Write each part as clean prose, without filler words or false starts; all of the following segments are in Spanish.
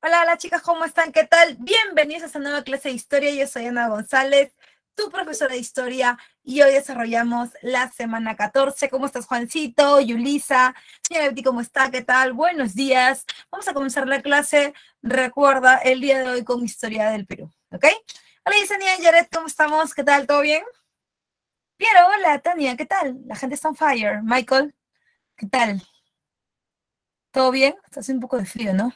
Hola, hola chicas, ¿cómo están? ¿Qué tal? Bienvenidos a esta nueva clase de historia. Yo soy Ana González, tu profesora de historia, y hoy desarrollamos la semana 14. ¿Cómo estás, Juancito? Yulisa, señora Betty, ¿cómo está? ¿Qué tal? Buenos días. Vamos a comenzar la clase. Recuerda, el día de hoy con historia del Perú, ¿ok? Hola, Yesenia, Yaret, ¿cómo estamos? ¿Qué tal? ¿Todo bien? Piero, hola, Tania, ¿qué tal? La gente está on fire. Michael, ¿qué tal? ¿Todo bien? Está haciendo un poco de frío, ¿no?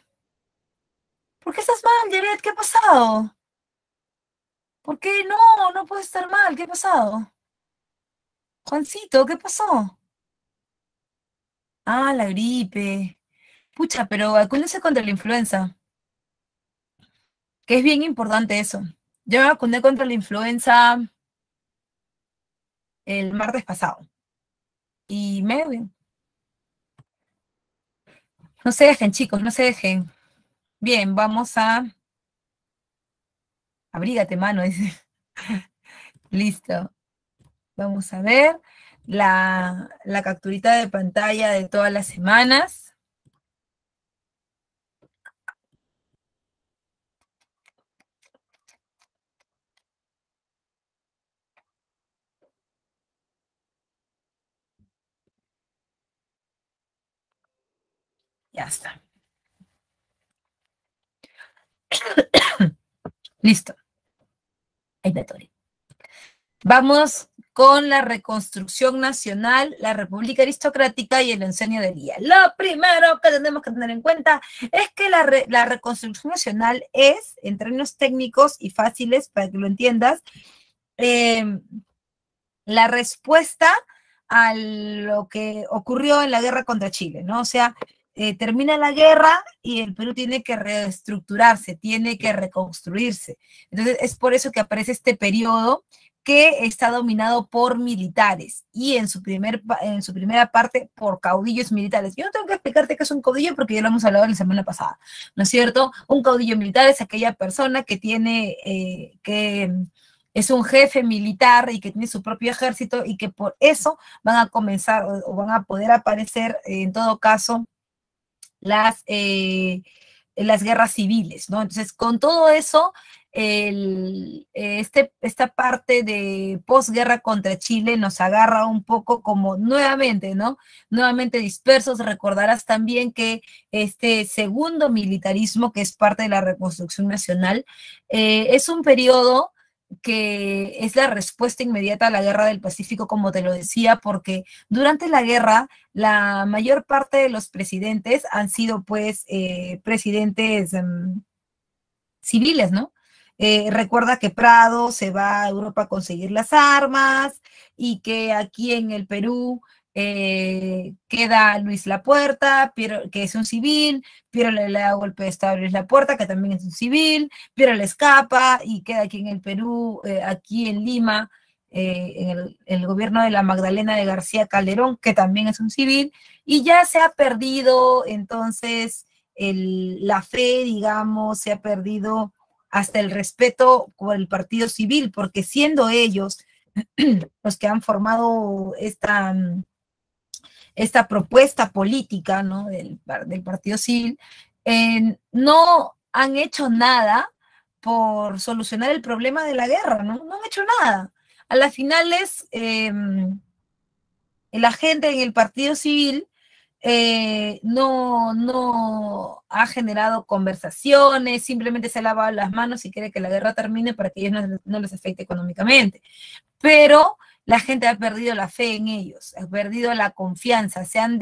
¿Por qué estás mal, Yaret? ¿Qué ha pasado? ¿Por qué no? No puede estar mal. ¿Qué ha pasado? Juancito, ¿qué pasó? Ah, la gripe. Pucha, pero vacúnese contra la influenza, que es bien importante eso. Yo me vacuné contra la influenza el martes pasado. Y me dio bien. No se dejen, chicos, no se dejen. Bien, vamos a... Abrígate, mano, dice. Listo. Vamos a ver la capturita de pantalla de todas las semanas. Ya está. Listo. Ahí está todo. Vamos con la reconstrucción nacional, la república aristocrática y el enseño del día. Lo primero que tenemos que tener en cuenta es que la reconstrucción nacional es, en términos técnicos y fáciles para que lo entiendas, eh, la respuesta a lo que ocurrió en la guerra contra Chile, ¿no? O sea, termina la guerra y el Perú tiene que reestructurarse, tiene que reconstruirse. Entonces, es por eso que aparece este periodo que está dominado por militares y en su primera parte por caudillos militares. Yo no tengo que explicarte qué es un caudillo porque ya lo hemos hablado la semana pasada, ¿no es cierto? Un caudillo militar es aquella persona que tiene que es un jefe militar y que tiene su propio ejército y que por eso van a comenzar o van a poder aparecer en todo caso las guerras civiles, ¿no? Entonces, con todo eso, esta parte de posguerra contra Chile nos agarra un poco como nuevamente, ¿no? Nuevamente dispersos. Recordarás también que este segundo militarismo, que es parte de la reconstrucción nacional, es un periodo que es la respuesta inmediata a la guerra del Pacífico, como te lo decía, porque durante la guerra la mayor parte de los presidentes han sido pues presidentes civiles, ¿no? Recuerda que Prado se va a Europa a conseguir las armas y que aquí en el Perú queda Luis Lapuerta, que es un civil, Piero le da golpe de estado a Luis Lapuerta, que también es un civil, Piero le escapa y queda aquí en el Perú, aquí en Lima, en el gobierno de la Magdalena de García Calderón, que también es un civil, y ya se ha perdido entonces la fe, digamos, se ha perdido hasta el respeto por el partido civil, porque siendo ellos los que han formado esta propuesta política, ¿no? del partido civil, no han hecho nada por solucionar el problema de la guerra, ¿no? No han hecho nada. A las finales, la gente en el partido civil no ha generado conversaciones, simplemente se ha lavado las manos y quiere que la guerra termine para que ellos no les afecte económicamente. Pero la gente ha perdido la fe en ellos, ha perdido la confianza, se han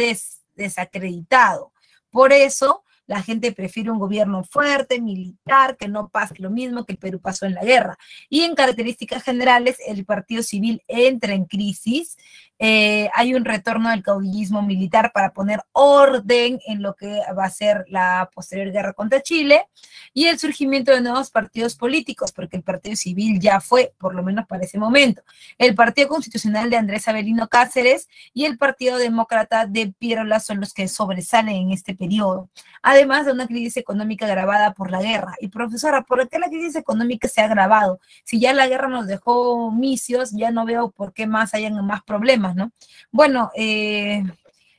desacreditado. Por eso la gente prefiere un gobierno fuerte, militar, que no pase lo mismo que el Perú pasó en la guerra. Y en características generales, el partido civil entra en crisis. Hay un retorno del caudillismo militar para poner orden en lo que va a ser la posterior guerra contra Chile y el surgimiento de nuevos partidos políticos, porque el partido civil ya fue, por lo menos para ese momento, el Partido Constitucional de Andrés Avelino Cáceres y el Partido Demócrata de Piero Lazo son los que sobresalen en este periodo, además de una crisis económica agravada por la guerra. Y profesora, ¿por qué la crisis económica se ha agravado? Si ya la guerra nos dejó misios, ya no veo por qué más hayan más problemas, ¿no? Bueno,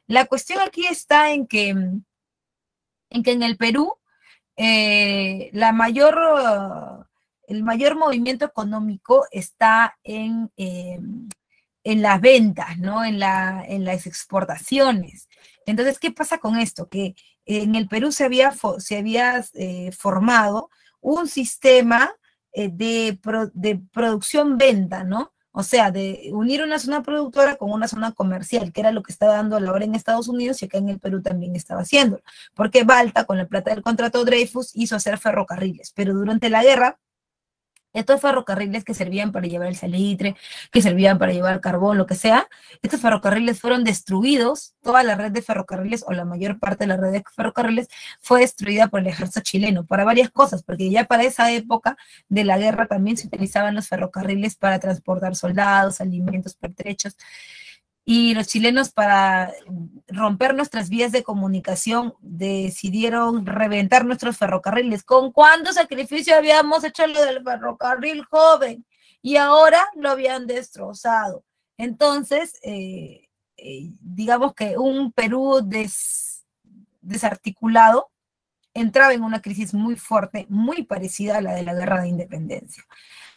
la cuestión aquí está en que en el Perú el mayor movimiento económico está en las ventas, ¿no? En las exportaciones. Entonces, ¿qué pasa con esto? Que en el Perú se había formado un sistema de producción-venta, ¿no? O sea, de unir una zona productora con una zona comercial, que era lo que estaba dando la hora en Estados Unidos y acá en el Perú también estaba haciéndolo. Porque Balta, con la plata del contrato Dreyfus, hizo hacer ferrocarriles, pero durante la guerra estos ferrocarriles que servían para llevar el salitre, que servían para llevar carbón, lo que sea, estos ferrocarriles fueron destruidos, toda la red de ferrocarriles o la mayor parte de la red de ferrocarriles fue destruida por el ejército chileno, para varias cosas, porque ya para esa época de la guerra también se utilizaban los ferrocarriles para transportar soldados, alimentos, pertrechos, y los chilenos, para romper nuestras vías de comunicación, decidieron reventar nuestros ferrocarriles. ¿Con cuánto sacrificio habíamos hecho lo del ferrocarril joven? Y ahora lo habían destrozado. Entonces, digamos que un Perú desarticulado entraba en una crisis muy fuerte, muy parecida a la de la guerra de independencia.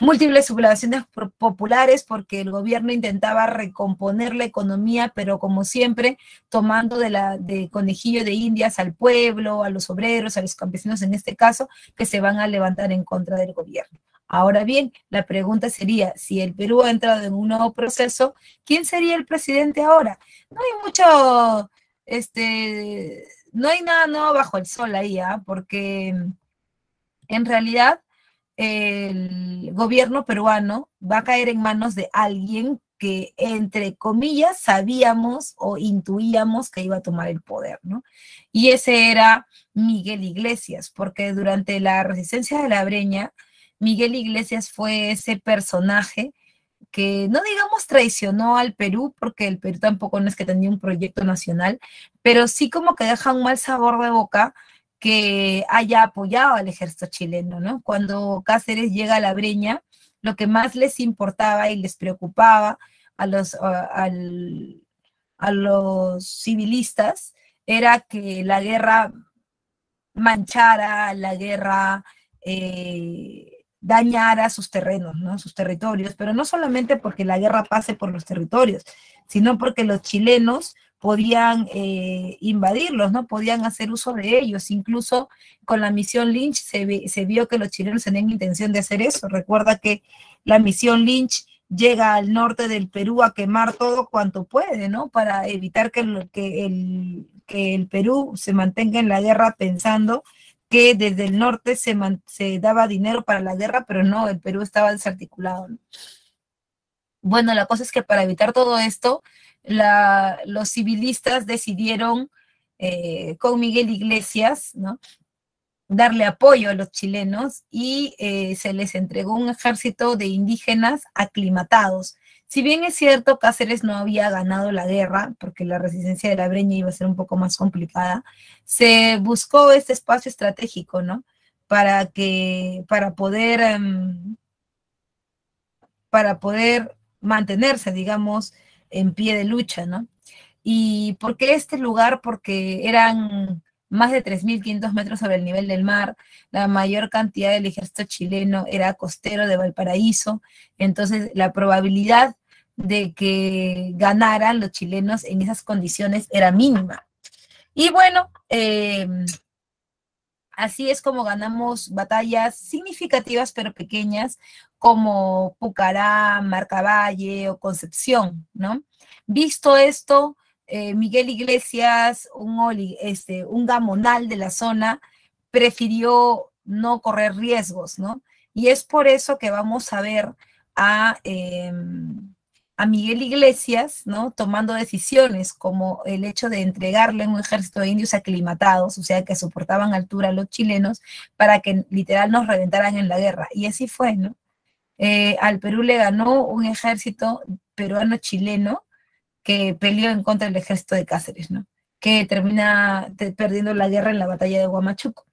Múltiples sublevaciones populares porque el gobierno intentaba recomponer la economía, pero como siempre, tomando de conejillo de indias al pueblo, a los obreros, a los campesinos en este caso, que se van a levantar en contra del gobierno. Ahora bien, la pregunta sería, si el Perú ha entrado en un nuevo proceso, ¿quién sería el presidente ahora? No hay mucho, no hay nada nuevo bajo el sol ahí, ¿eh? Porque en realidad el gobierno peruano va a caer en manos de alguien que, entre comillas, sabíamos o intuíamos que iba a tomar el poder, ¿no? Y ese era Miguel Iglesias, porque durante la resistencia de la Breña, Miguel Iglesias fue ese personaje que no digamos traicionó al Perú, porque el Perú tampoco no es que tenía un proyecto nacional, pero sí como que deja un mal sabor de boca que haya apoyado al ejército chileno, ¿no? Cuando Cáceres llega a la Breña, lo que más les importaba y les preocupaba a a los civilistas era que la guerra manchara, la guerra dañara sus terrenos, ¿no? Sus territorios, pero no solamente porque la guerra pase por los territorios, sino porque los chilenos podían invadirlos, ¿no? Podían hacer uso de ellos. Incluso con la misión Lynch se vio que los chilenos tenían intención de hacer eso. Recuerda que la misión Lynch llega al norte del Perú a quemar todo cuanto puede, ¿no? Para evitar que el Perú se mantenga en la guerra pensando que desde el norte se daba dinero para la guerra, pero no, el Perú estaba desarticulado, ¿no? Bueno, la cosa es que para evitar todo esto, los civilistas decidieron, con Miguel Iglesias, ¿no?, darle apoyo a los chilenos y se les entregó un ejército de indígenas aclimatados. Si bien es cierto, Cáceres no había ganado la guerra, porque la resistencia de la Breña iba a ser un poco más complicada, se buscó este espacio estratégico, ¿no? Para poder mantenerse, digamos, en pie de lucha, ¿no? ¿Y por qué este lugar? Porque eran más de 3.500 metros sobre el nivel del mar, la mayor cantidad del ejército chileno era costero de Valparaíso, entonces la probabilidad de que ganaran los chilenos en esas condiciones era mínima. Y bueno, así es como ganamos batallas significativas pero pequeñas, como Pucará, Marcavalle o Concepción, ¿no? Visto esto, Miguel Iglesias, un gamonal de la zona, prefirió no correr riesgos, ¿no? Y es por eso que vamos a ver a, eh, a Miguel Iglesias, ¿no?, tomando decisiones como el hecho de entregarle un ejército de indios aclimatados, o sea, que soportaban altura a los chilenos, para que literal nos reventaran en la guerra. Y así fue, ¿no? Al Perú le ganó un ejército peruano-chileno que peleó en contra del ejército de Cáceres, ¿no? Que termina perdiendo la guerra en la batalla de Huamachuco.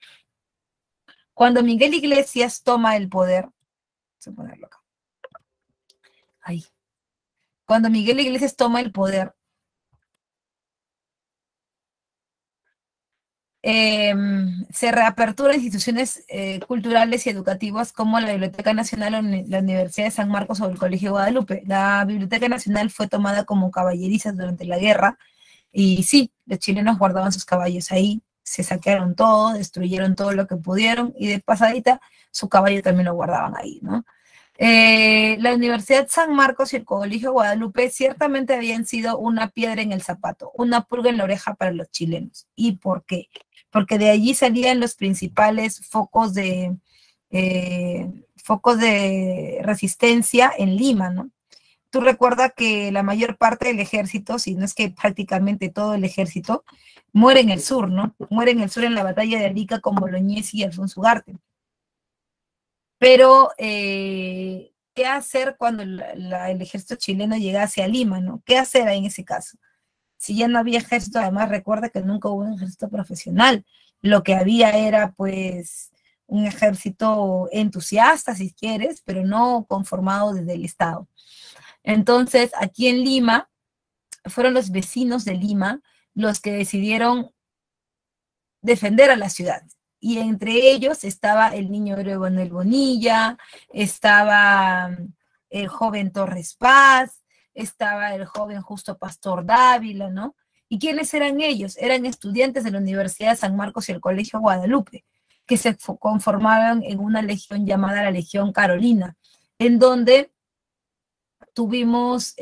Cuando Miguel Iglesias toma el poder, voy a ponerlo acá, ahí. Cuando Miguel Iglesias toma el poder, Se reaperturan instituciones culturales y educativas como la Biblioteca Nacional, la Universidad de San Marcos o el Colegio Guadalupe. La Biblioteca Nacional fue tomada como caballeriza durante la guerra y sí, los chilenos guardaban sus caballos ahí, se saquearon todo, destruyeron todo lo que pudieron y de pasadita su caballo también lo guardaban ahí, ¿no? La Universidad San Marcos y el Colegio Guadalupe ciertamente habían sido una piedra en el zapato, una pulga en la oreja para los chilenos. ¿Y por qué? Porque de allí salían los principales focos de resistencia en Lima, ¿no? Tú recuerdas que la mayor parte del ejército, si no es que prácticamente todo el ejército, muere en el sur, ¿no? Muere en el sur en la batalla de Arica con Bolognesi y Alfonso Ugarte. Pero, ¿qué hacer cuando el ejército chileno llegase a Lima, ¿no? ¿Qué hacer ahí en ese caso? Si ya no había ejército, además recuerda que nunca hubo un ejército profesional. Lo que había era, pues, un ejército entusiasta, si quieres, pero no conformado desde el Estado. Entonces, aquí en Lima, fueron los vecinos de Lima los que decidieron defender a la ciudad. Y entre ellos estaba el niño héroe Manuel Bonilla, estaba el joven Torres Paz, estaba el joven Justo Pastor Dávila, ¿no? ¿Y quiénes eran ellos? Eran estudiantes de la Universidad de San Marcos y el Colegio Guadalupe, que se conformaban en una legión llamada la Legión Carolina, en donde tuvimos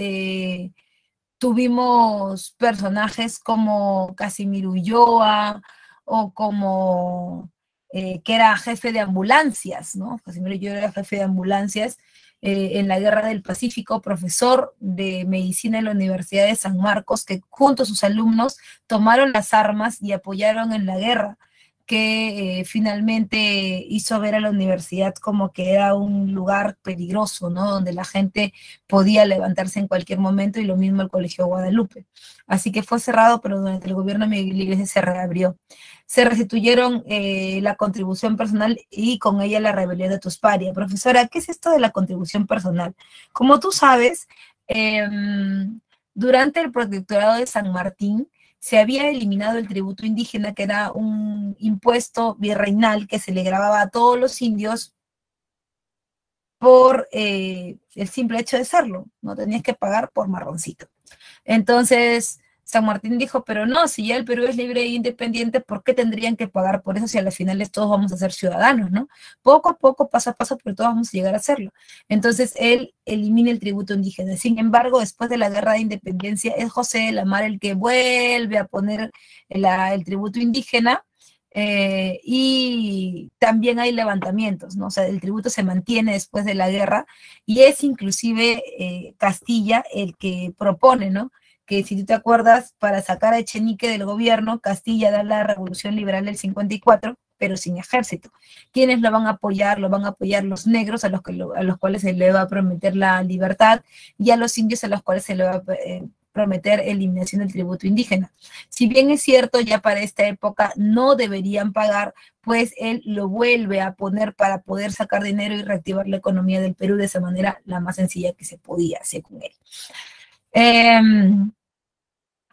tuvimos personajes como Casimiro Ulloa o como que era jefe de ambulancias, ¿no? Casimiro Ulloa era jefe de ambulancias en la Guerra del Pacífico, profesor de medicina en la Universidad de San Marcos, que junto a sus alumnos tomaron las armas y apoyaron en la guerra que finalmente hizo ver a la universidad como que era un lugar peligroso, ¿no? Donde la gente podía levantarse en cualquier momento y lo mismo el Colegio Guadalupe. Así que fue cerrado, pero durante el gobierno de Miguel Iglesias se reabrió. Se restituyeron la contribución personal y con ella la rebelión de Tusparia. Profesora, ¿qué es esto de la contribución personal? Como tú sabes, eh, durante el protectorado de San Martín, se había eliminado el tributo indígena, que era un impuesto virreinal que se le grababa a todos los indios por el simple hecho de serlo, no tenías que pagar por marroncito. Entonces, San Martín dijo, pero no, si ya el Perú es libre e independiente, ¿por qué tendrían que pagar por eso si a las finales todos vamos a ser ciudadanos, ¿no? Poco a poco, paso a paso, pero todos vamos a llegar a hacerlo. Entonces, él elimina el tributo indígena. Sin embargo, después de la guerra de independencia, es José de la Mar el que vuelve a poner el tributo indígena, y también hay levantamientos, ¿no? O sea, el tributo se mantiene después de la guerra y es inclusive Castilla el que propone, ¿no? Que si tú te acuerdas, para sacar a Echenique del gobierno, Castilla da la revolución liberal del 54, pero sin ejército. ¿Quiénes lo van a apoyar? Lo van a apoyar los negros, a los cuales se le va a prometer la libertad, y a los indios, a los cuales se le va a prometer eliminación del tributo indígena. Si bien es cierto, ya para esta época no deberían pagar, pues él lo vuelve a poner para poder sacar dinero y reactivar la economía del Perú de esa manera la más sencilla que se podía hacer con él. Eh,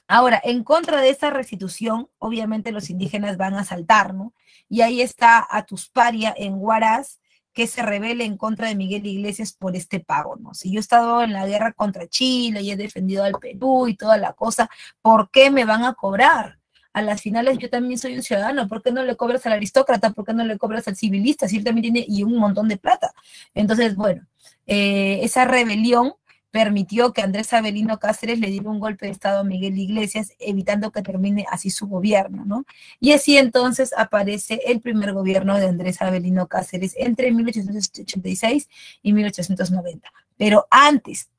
Ahora, en contra de esta restitución, obviamente los indígenas van a saltar, ¿no? Y ahí está Atusparia en Huaraz, que se rebela en contra de Miguel Iglesias por este pago, ¿no? Si yo he estado en la guerra contra Chile y he defendido al Perú y toda la cosa, ¿por qué me van a cobrar? A las finales yo también soy un ciudadano, ¿por qué no le cobras al aristócrata? ¿Por qué no le cobras al civilista? Si él también tiene y un montón de plata. Entonces, bueno, esa rebelión permitió que Andrés Avelino Cáceres le diera un golpe de Estado a Miguel Iglesias, evitando que termine así su gobierno, ¿no? Y así entonces aparece el primer gobierno de Andrés Avelino Cáceres entre 1886 y 1890. Pero antes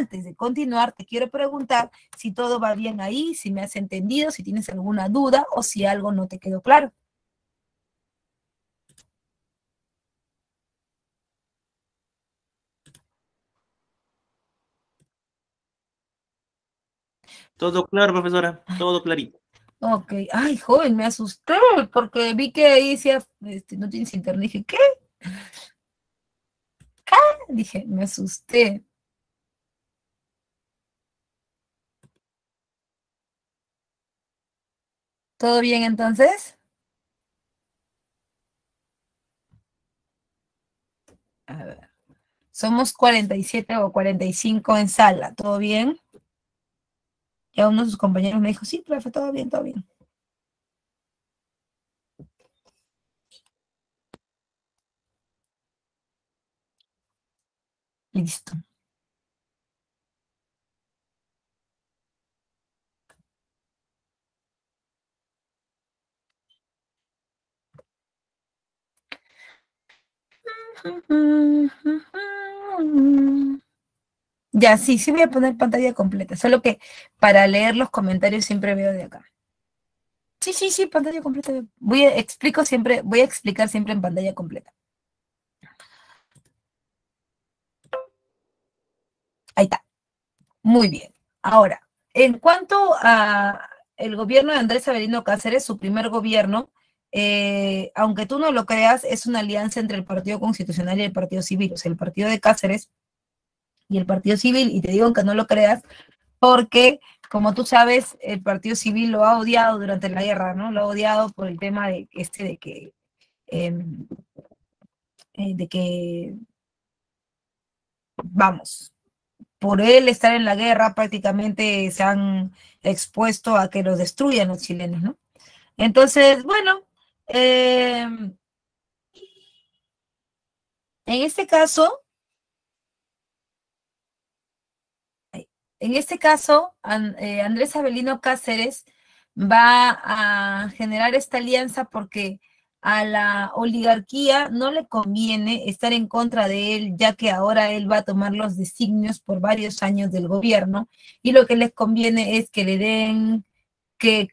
de continuar, te quiero preguntar si todo va bien ahí, si me has entendido, si tienes alguna duda o si algo no te quedó claro. Todo claro, profesora, todo clarito. Ok, ay, joven, me asusté porque vi que ahí decía, no tienes internet. Dije, ¿qué? Dije, me asusté. ¿Todo bien entonces? A ver. Somos 47 o 45 en sala, ¿todo bien? Ya uno de sus compañeros me dijo, sí, profe, todo bien, todo bien. Listo. Ya, sí, sí voy a poner pantalla completa, solo que para leer los comentarios siempre veo de acá. Sí, sí, sí, pantalla completa. Voy a explicar siempre en pantalla completa. Ahí está. Muy bien. Ahora, en cuanto a el gobierno de Andrés Avelino Cáceres, su primer gobierno, aunque tú no lo creas, es una alianza entre el Partido Constitucional y el Partido Civil. O sea, el Partido de Cáceres y el Partido Civil, y te digo que no lo creas, porque, como tú sabes, el Partido Civil lo ha odiado durante la guerra, ¿no? Lo ha odiado por el tema de que, vamos, por él estar en la guerra prácticamente se han expuesto a que los destruyan los chilenos, ¿no? Entonces, bueno, en este caso, Andrés Avelino Cáceres va a generar esta alianza porque a la oligarquía no le conviene estar en contra de él, ya que ahora él va a tomar los designios por varios años del gobierno, y lo que les conviene es que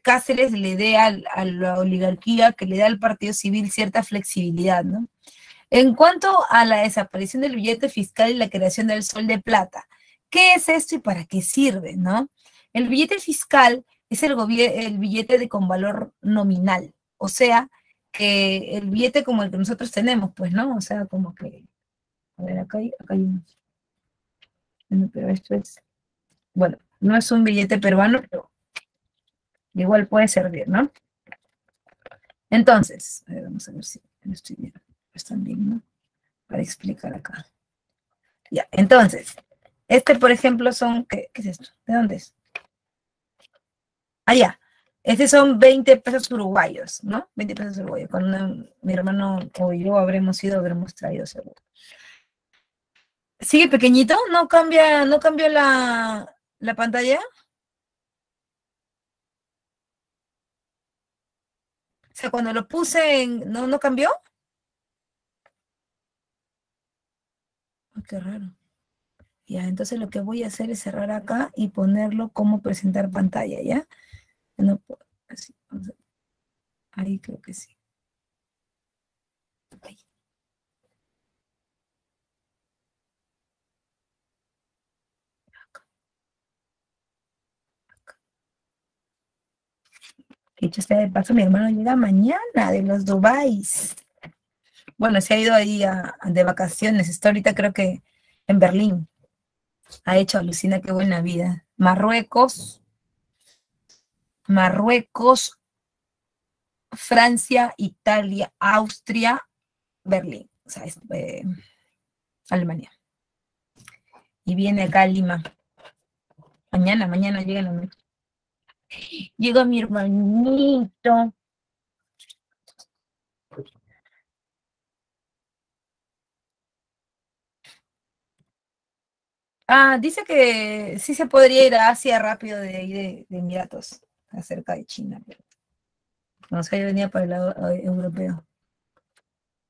Cáceres le dé a la oligarquía, que le dé al Partido Civil cierta flexibilidad, ¿no? En cuanto a la desaparición del billete fiscal y la creación del sol de plata, ¿qué es esto y para qué sirve, no? El billete fiscal es el billete con valor nominal, o sea, que el billete como el que nosotros tenemos, pues, ¿no? O sea, como que, a ver, acá hay unos. Bueno, pero esto es, bueno, no es un billete peruano, pero igual puede servir, ¿no? Entonces, a ver, vamos a ver si lo estoy viendo. Están bien, ¿no? Para explicar acá. Ya, entonces, por ejemplo, ¿qué es esto? ¿De dónde es? Ah, ya. Son 20 pesos uruguayos, ¿no? 20 pesos uruguayos. Cuando mi hermano o yo habremos traído seguro. ¿Sigue pequeñito? ¿No cambia la pantalla? O sea, cuando lo puse ¿no cambió? Oh, qué raro. Ya, entonces lo que voy a hacer es cerrar acá y ponerlo como presentar pantalla, ¿ya? No puedo, así, ahí creo que sí. Ahí. Dicho sea de paso, mi hermano llega mañana de los Dubáis. Bueno, se ha ido ahí de vacaciones. Está ahorita creo que en Berlín. Ha hecho, alucina, qué buena vida. Marruecos, Francia, Italia, Austria, Berlín. O sea, Alemania. Y viene acá a Lima. Mañana llega la noche. Llega mi hermanito. Dice que sí se podría ir a Asia rápido de ahí de Emiratos, acerca de China, pero no sé, yo venía para el lado europeo.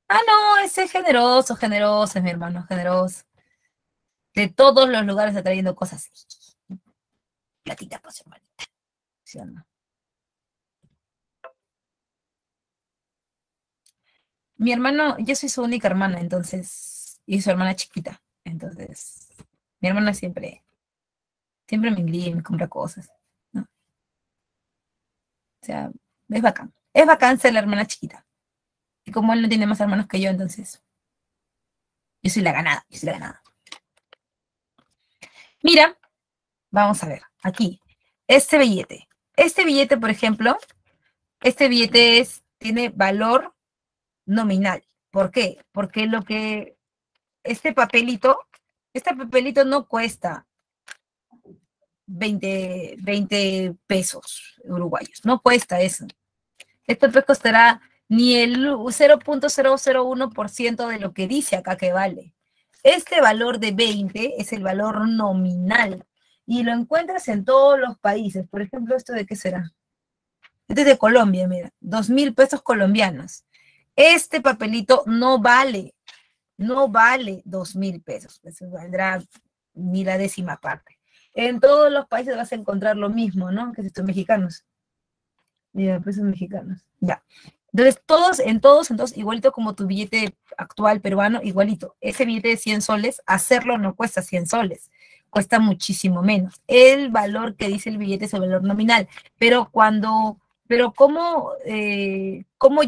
No, ese es generoso, es mi hermano, generoso. De todos los lugares está trayendo cosas. Platita, pues, hermanita. ¿Sí o no? Mi hermano, yo soy su única hermana, entonces, y su hermana chiquita. Entonces, mi hermana siempre me envía y me compra cosas, ¿no? O sea, es bacán. Es bacán ser la hermana chiquita. Y como él no tiene más hermanos que yo, entonces, yo soy la ganada, yo soy la ganada. Mira, vamos a ver, aquí, Este billete, por ejemplo, tiene valor nominal. ¿Por qué? Porque este papelito no cuesta 20 pesos uruguayos, no cuesta eso. Esto pues costará ni el 0.001% de lo que dice acá que vale. Este valor de 20 es el valor nominal y lo encuentras en todos los países. Por ejemplo, ¿esto de qué será? Este es de Colombia, mira, 2.000 pesos colombianos. Este papelito no vale 2.000 pesos, eso valdrá ni la décima parte. En todos los países vas a encontrar lo mismo, ¿no? Que si son mexicanos. Mira, pesos mexicanos. Ya. Entonces, en todos, igualito como tu billete actual peruano, igualito. Ese billete de 100 soles, hacerlo no cuesta 100 soles, cuesta muchísimo menos. El valor que dice el billete es el valor nominal, pero ¿cómo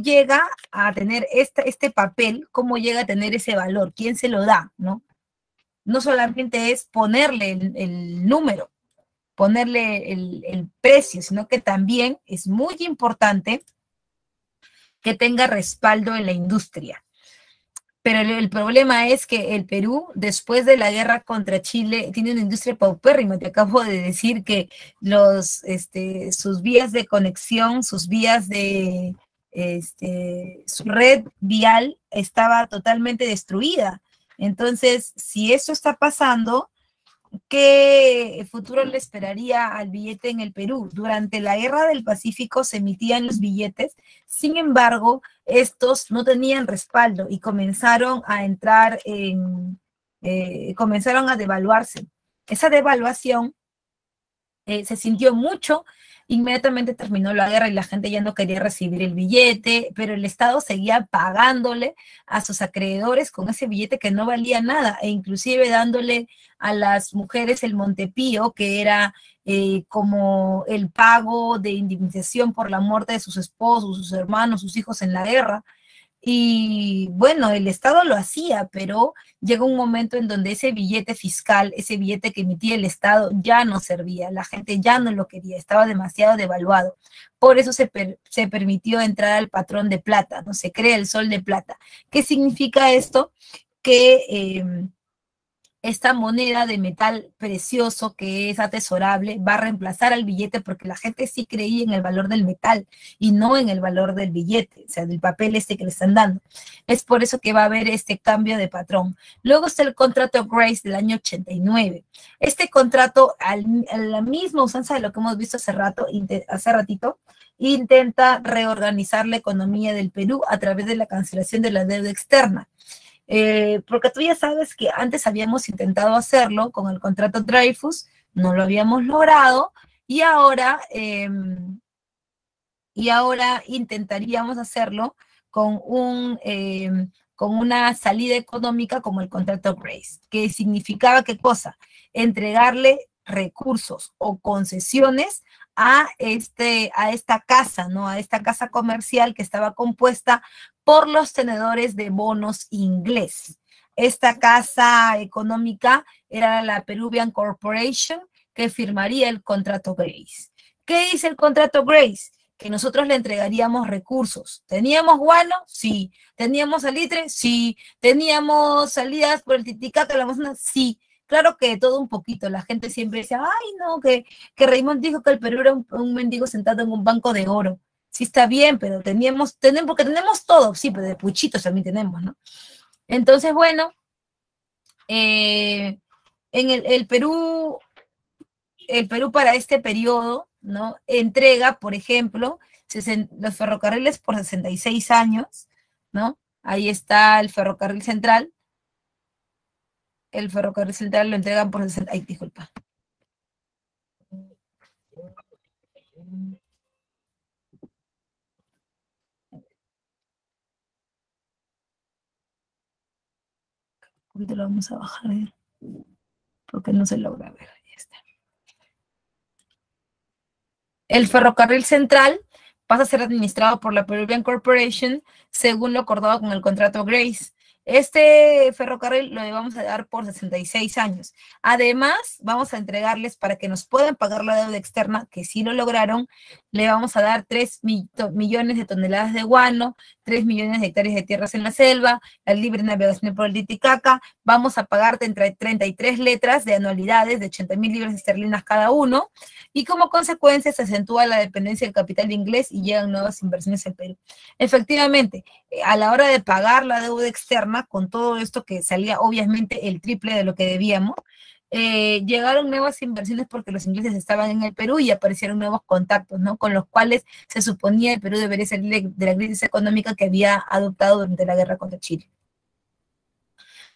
llega a tener este papel? ¿Cómo llega a tener ese valor? ¿Quién se lo da? No solamente es ponerle el número, ponerle el precio, sino que también es muy importante que tenga respaldo en la industria. Pero el problema es que el Perú, después de la guerra contra Chile, tiene una industria paupérrima. Te acabo de decir que sus vías de conexión, sus vías de su red vial estaba totalmente destruida. Entonces, si eso está pasando, ¿qué futuro le esperaría al billete en el Perú? Durante la Guerra del Pacífico se emitían los billetes, sin embargo, estos no tenían respaldo y comenzaron a comenzaron a devaluarse. Esa devaluación se sintió mucho, inmediatamente terminó la guerra y la gente ya no quería recibir el billete, pero el Estado seguía pagándole a sus acreedores con ese billete que no valía nada, e inclusive dándole a las mujeres el Montepío, que era como el pago de indemnización por la muerte de sus esposos, sus hermanos, sus hijos en la guerra. Y bueno, el Estado lo hacía, pero llegó un momento en donde ese billete fiscal, ese billete que emitía el Estado ya no servía, la gente ya no lo quería, estaba demasiado devaluado. Por eso se permitió entrar al patrón de plata, ¿no? Se crea el sol de plata. ¿Qué significa esto? Que esta moneda de metal precioso que es atesorable va a reemplazar al billete porque la gente sí creía en el valor del metal y no en el valor del billete, o sea, del papel que le están dando. Es por eso que va a haber este cambio de patrón. Luego está el contrato Grace del año 89. Este contrato, a la misma usanza de lo que hemos visto hace ratito, intenta reorganizar la economía del Perú a través de la cancelación de la deuda externa. Porque tú ya sabes que antes habíamos intentado hacerlo con el contrato Dreyfus, no lo habíamos logrado, y ahora intentaríamos hacerlo con una salida económica como el contrato Grace, que significaba ¿qué cosa? Entregarle recursos o concesiones a esta casa, ¿no? A esta casa comercial que estaba compuesta por los tenedores de bonos inglés. Esta casa económica era la Peruvian Corporation, que firmaría el contrato Grace. ¿Qué dice el contrato Grace? Que nosotros le entregaríamos recursos. ¿Teníamos guano? Sí. ¿Teníamos salitre? Sí. ¿Teníamos salidas por el Titicaca, la Amazonas? Sí. Claro que de todo un poquito. La gente siempre decía, ay, no, que Raymond dijo que el Perú era un mendigo sentado en un banco de oro. Sí está bien, pero porque tenemos todo, sí, pero de puchitos también tenemos, ¿no? Entonces, bueno, en el Perú para este periodo, ¿no? Entrega, por ejemplo, los ferrocarriles por 66 años, ¿no? Ahí está el ferrocarril central. El ferrocarril central lo entregan por 60. Ay, disculpa. Ahorita lo vamos a bajar, porque no se logra ver. Ahí está. El ferrocarril central pasa a ser administrado por la Peruvian Corporation según lo acordado con el contrato Grace. Este ferrocarril lo vamos a dar por 66 años. Además, vamos a entregarles para que nos puedan pagar la deuda externa, que sí lo lograron, le vamos a dar 3 millones de toneladas de guano, 3 millones de hectáreas de tierras en la selva, la libre navegación por el Titicaca, vamos a pagarte entre 33 letras de anualidades de 80.000 libras esterlinas cada uno, y como consecuencia se acentúa la dependencia del capital inglés y llegan nuevas inversiones al Perú. Efectivamente, a la hora de pagar la deuda externa, con todo esto que salía obviamente el triple de lo que debíamos, llegaron nuevas inversiones porque los ingleses estaban en el Perú y aparecieron nuevos contactos, ¿no? Con los cuales se suponía el Perú debería salir de la crisis económica que había adoptado durante la guerra contra Chile.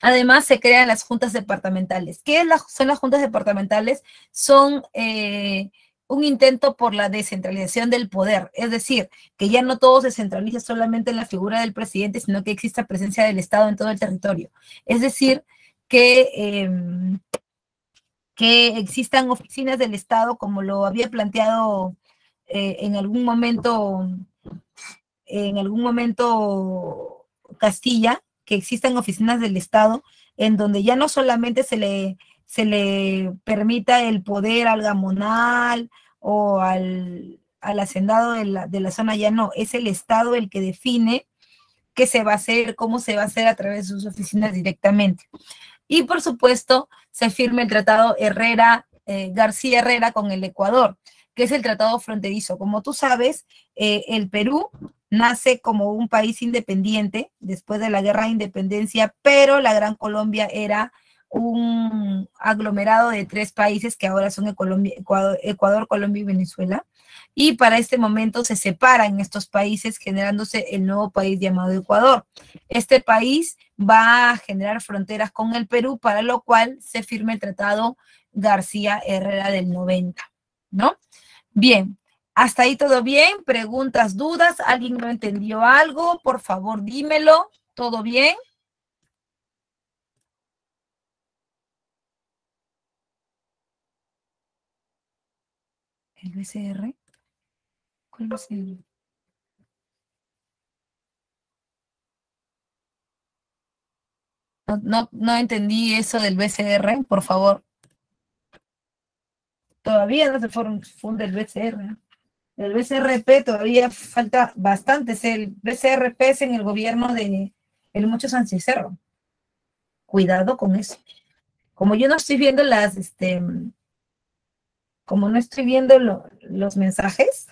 Además, se crean las juntas departamentales. ¿Qué son las juntas departamentales? Son un intento por la descentralización del poder, es decir, que ya no todo se centraliza solamente en la figura del presidente, sino que exista presencia del Estado en todo el territorio. Es decir, que existan oficinas del Estado, como lo había planteado en algún momento Castilla, que existan oficinas del Estado en donde ya no solamente se le permita el poder al gamonal o al hacendado de la zona, ya no, es el Estado el que define qué se va a hacer, cómo se va a hacer a través de sus oficinas directamente. Y por supuesto, se firma el tratado García Herrera con el Ecuador, que es el tratado fronterizo. Como tú sabes, el Perú nace como un país independiente después de la guerra de independencia, pero la Gran Colombia era un aglomerado de 3 países que ahora son Ecuador, Colombia y Venezuela. Y para este momento se separan estos países, generándose el nuevo país llamado Ecuador. Este país va a generar fronteras con el Perú, para lo cual se firma el tratado García Herrera del 90, ¿no? Bien, hasta ahí todo bien. ¿Preguntas, dudas? ¿Alguien no entendió algo? Por favor, dímelo. ¿Todo bien? ¿El BCR? ¿Cuál BCR? No entendí eso del BCR, por favor. Todavía no se funda el BCR. El BCRP todavía falta bastante. El BCRP es en el gobierno de el Mucho Sánchez Cerro. Cuidado con eso. Como yo no estoy viendo como no estoy viendo los mensajes,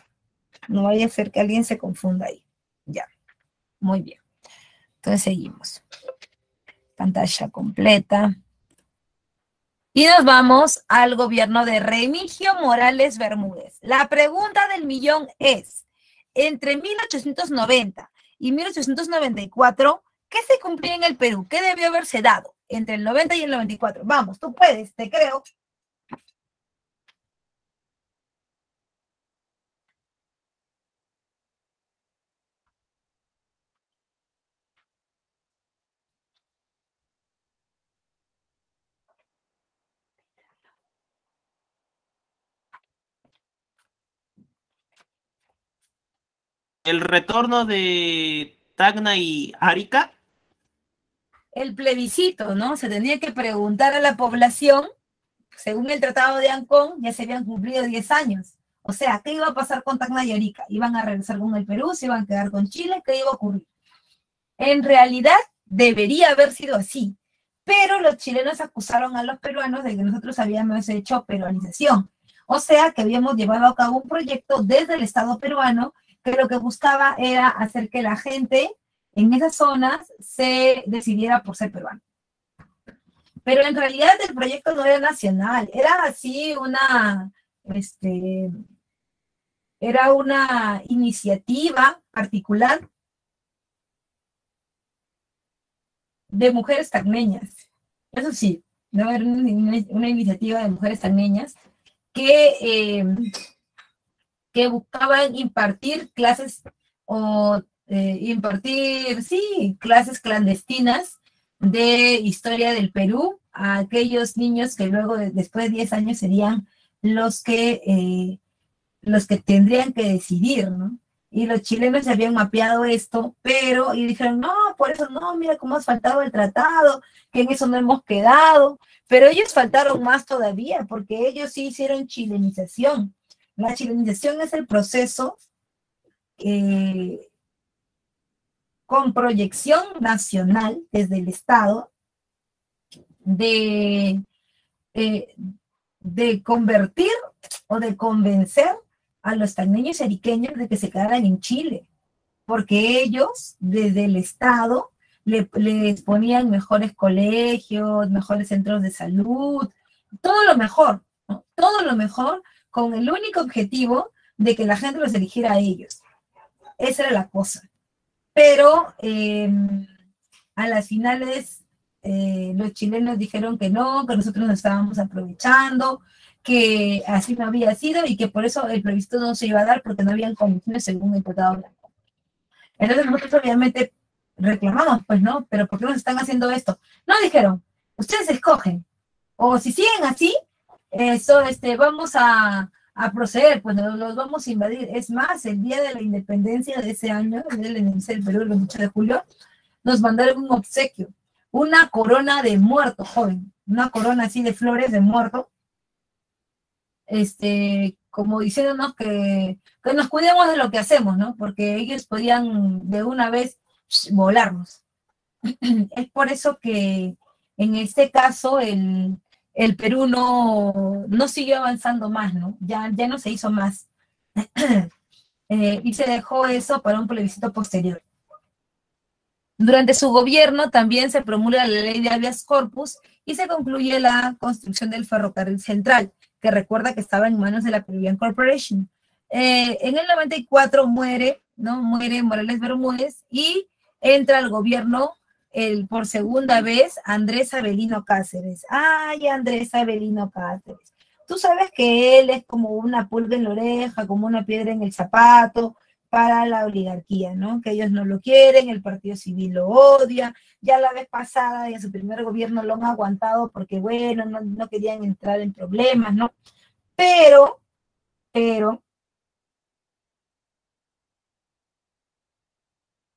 no vaya a ser que alguien se confunda ahí. Ya, muy bien. Entonces seguimos. Pantalla completa. Y nos vamos al gobierno de Remigio Morales Bermúdez. La pregunta del millón es, entre 1890 y 1894, ¿qué se cumplía en el Perú? ¿Qué debió haberse dado entre el 90 y el 94? Vamos, tú puedes, te creo. El retorno de Tacna y Arica. El plebiscito, ¿no? Se tenía que preguntar a la población, según el Tratado de Ancón, ya se habían cumplido 10 años. O sea, ¿qué iba a pasar con Tacna y Arica? ¿Iban a regresar con el Perú? ¿Se iban a quedar con Chile? ¿Qué iba a ocurrir? En realidad, debería haber sido así, pero los chilenos acusaron a los peruanos de que nosotros habíamos hecho peruanización. O sea, que habíamos llevado a cabo un proyecto desde el Estado peruano que lo que buscaba era hacer que la gente en esas zonas se decidiera por ser peruano. Pero en realidad el proyecto no era nacional, era así era una iniciativa particular de mujeres tacneñas. Eso sí, no era una iniciativa de mujeres tacneñas que buscaban impartir clases o clases clandestinas de historia del Perú a aquellos niños que luego, después de 10 años, serían los que tendrían que decidir, ¿no? Y los chilenos habían mapeado esto, y dijeron, no, por eso no, mira cómo has faltado el tratado, que en eso no hemos quedado, pero ellos faltaron más todavía, porque ellos sí hicieron chilenización. La chilenización es el proceso con proyección nacional desde el Estado de convertir o de convencer a los tagneños y ariqueños de que se quedaran en Chile, porque ellos desde el Estado les ponían mejores colegios, mejores centros de salud, todo lo mejor, ¿no? Todo lo mejor con el único objetivo de que la gente los eligiera a ellos. Esa era la cosa. Pero a las finales los chilenos dijeron que no, que nosotros nos estábamos aprovechando, que así no había sido y que por eso el plebiscito no se iba a dar porque no habían condiciones según el Tratado Blanco. Entonces nosotros obviamente reclamamos, pues no, pero ¿por qué nos están haciendo esto? No, dijeron, ustedes escogen, o si siguen así, vamos a proceder, pues los vamos a invadir. Es más, el día de la independencia de ese año, el día de la independencia del Perú, el 28 de julio, nos mandaron un obsequio, una corona de muerto, joven, una corona así de flores de muerto, como diciéndonos que nos cuidemos de lo que hacemos, ¿no? Porque ellos podían de una vez volarnos. Es por eso que en este caso el Perú no siguió avanzando más, ¿no? Ya no se hizo más. Y se dejó eso para un plebiscito posterior. Durante su gobierno también se promulga la ley de habeas corpus y se concluye la construcción del ferrocarril central, que recuerda que estaba en manos de la Peruvian Corporation. En el 94 muere Morales Bermúdez y entra al gobierno por segunda vez Andrés Avelino Cáceres. ¡Ay, Andrés Avelino Cáceres! Tú sabes que él es como una pulga en la oreja, como una piedra en el zapato para la oligarquía, ¿no? Que ellos no lo quieren, el Partido Civil lo odia. Ya la vez pasada, en su primer gobierno, lo han aguantado porque, bueno, no querían entrar en problemas, ¿no? Pero,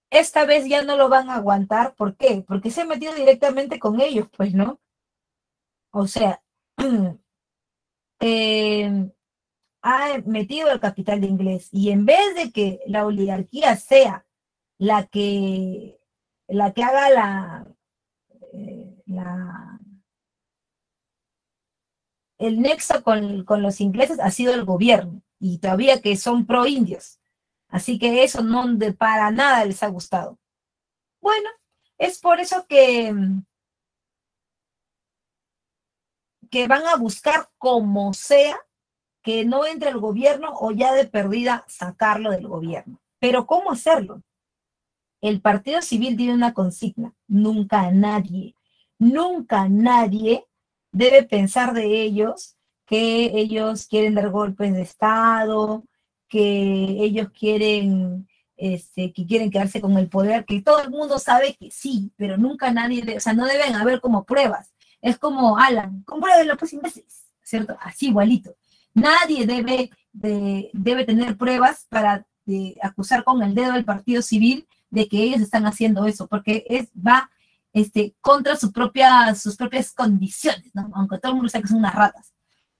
esta vez ya no lo van a aguantar. ¿Por qué? Porque se ha metido directamente con ellos, pues, ¿no? O sea, ha metido el capital de inglés y en vez de que la oligarquía sea la que haga el nexo con los ingleses, ha sido el gobierno, y todavía que son pro indios. Así que eso no para nada les ha gustado. Bueno, es por eso que van a buscar como sea que no entre el gobierno o ya de perdida sacarlo del gobierno. Pero ¿cómo hacerlo? El Partido Civil tiene una consigna: nunca nadie debe pensar de ellos que ellos quieren dar golpes de Estado, que ellos quieren, que quieren quedarse con el poder, que todo el mundo sabe que sí, pero nunca nadie, o sea, no deben haber como pruebas. Es como Alan, compruébenlo pues, imbéciles, ¿cierto? Así igualito. Nadie debe tener pruebas para acusar con el dedo al Partido Civil de que ellos están haciendo eso, porque va contra sus propias condiciones, ¿no? Aunque todo el mundo sabe que son unas ratas.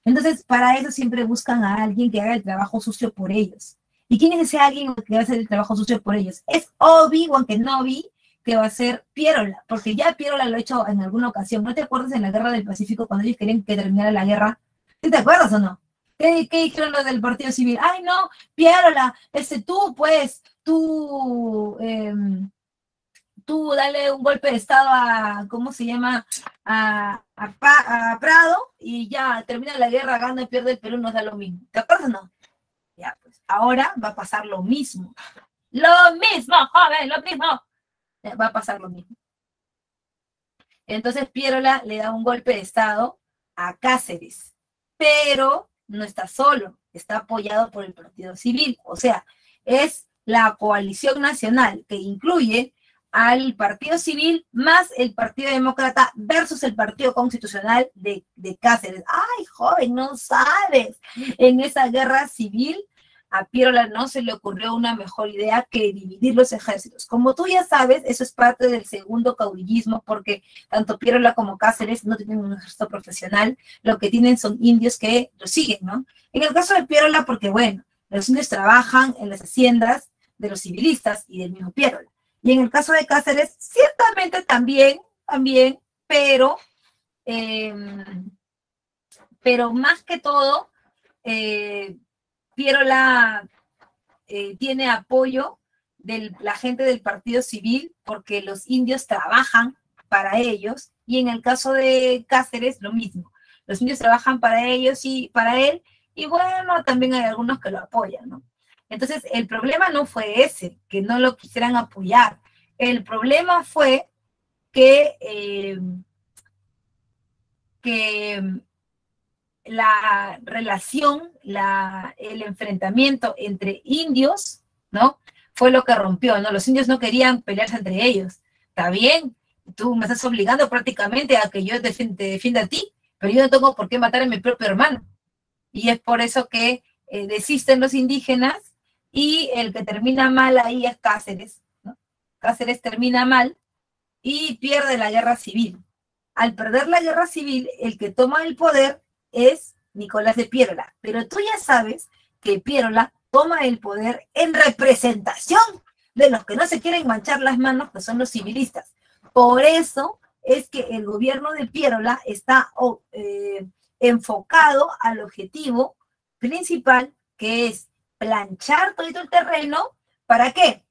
Entonces, para eso siempre buscan a alguien que haga el trabajo sucio por ellos. ¿Y quién es ese alguien que va a hacer el trabajo sucio por ellos? Es Obi-Wan Kenobi, que va a ser Pierola, porque ya Pierola lo ha hecho en alguna ocasión. ¿No te acuerdas en la Guerra del Pacífico cuando ellos querían que terminara la guerra? ¿Sí te acuerdas o no? ¿Qué dijeron los del Partido Civil? Ay, no, Pierola, tú dale un golpe de estado a, ¿cómo se llama? A Prado, y ya termina la guerra, gana y pierde el Perú, nos da lo mismo. ¿Te acuerdas o no? Ya, pues ahora va a pasar lo mismo. Lo mismo, joven, lo mismo. Va a pasar lo mismo. Entonces Pierola le da un golpe de estado a Cáceres, pero no está solo, está apoyado por el Partido Civil. O sea, es la coalición nacional que incluye al Partido Civil más el Partido Demócrata versus el Partido Constitucional de Cáceres. Ay, joven, no sabes. En esa guerra civil a Piérola no se le ocurrió una mejor idea que dividir los ejércitos. Como tú ya sabes, eso es parte del segundo caudillismo, porque tanto Piérola como Cáceres no tienen un ejército profesional, lo que tienen son indios que lo siguen, ¿no? En el caso de Piérola, porque bueno, los indios trabajan en las haciendas de los civilistas y del mismo Piérola. Y en el caso de Cáceres, ciertamente también, pero más que todo, Piérola tiene apoyo de la gente del Partido Civil porque los indios trabajan para ellos, y en el caso de Cáceres lo mismo. Los indios trabajan para ellos y para él, y bueno, también hay algunos que lo apoyan, ¿no? Entonces, el problema no fue ese, que no lo quisieran apoyar. El problema fue que la relación, el enfrentamiento entre indios, ¿no? Fue lo que rompió, ¿no? Los indios no querían pelearse entre ellos. Está bien, tú me estás obligando prácticamente a que yo te defienda a ti, pero yo no tengo por qué matar a mi propio hermano. Y es por eso que desisten los indígenas, y el que termina mal ahí es Cáceres, ¿no? Cáceres termina mal y pierde la guerra civil. Al perder la guerra civil, el que toma el poder es Nicolás de Piérola, pero tú ya sabes que Piérola toma el poder en representación de los que no se quieren manchar las manos, que son los civilistas. Por eso es que el gobierno de Piérola está enfocado al objetivo principal, que es planchar todo el terreno. ¿Para qué?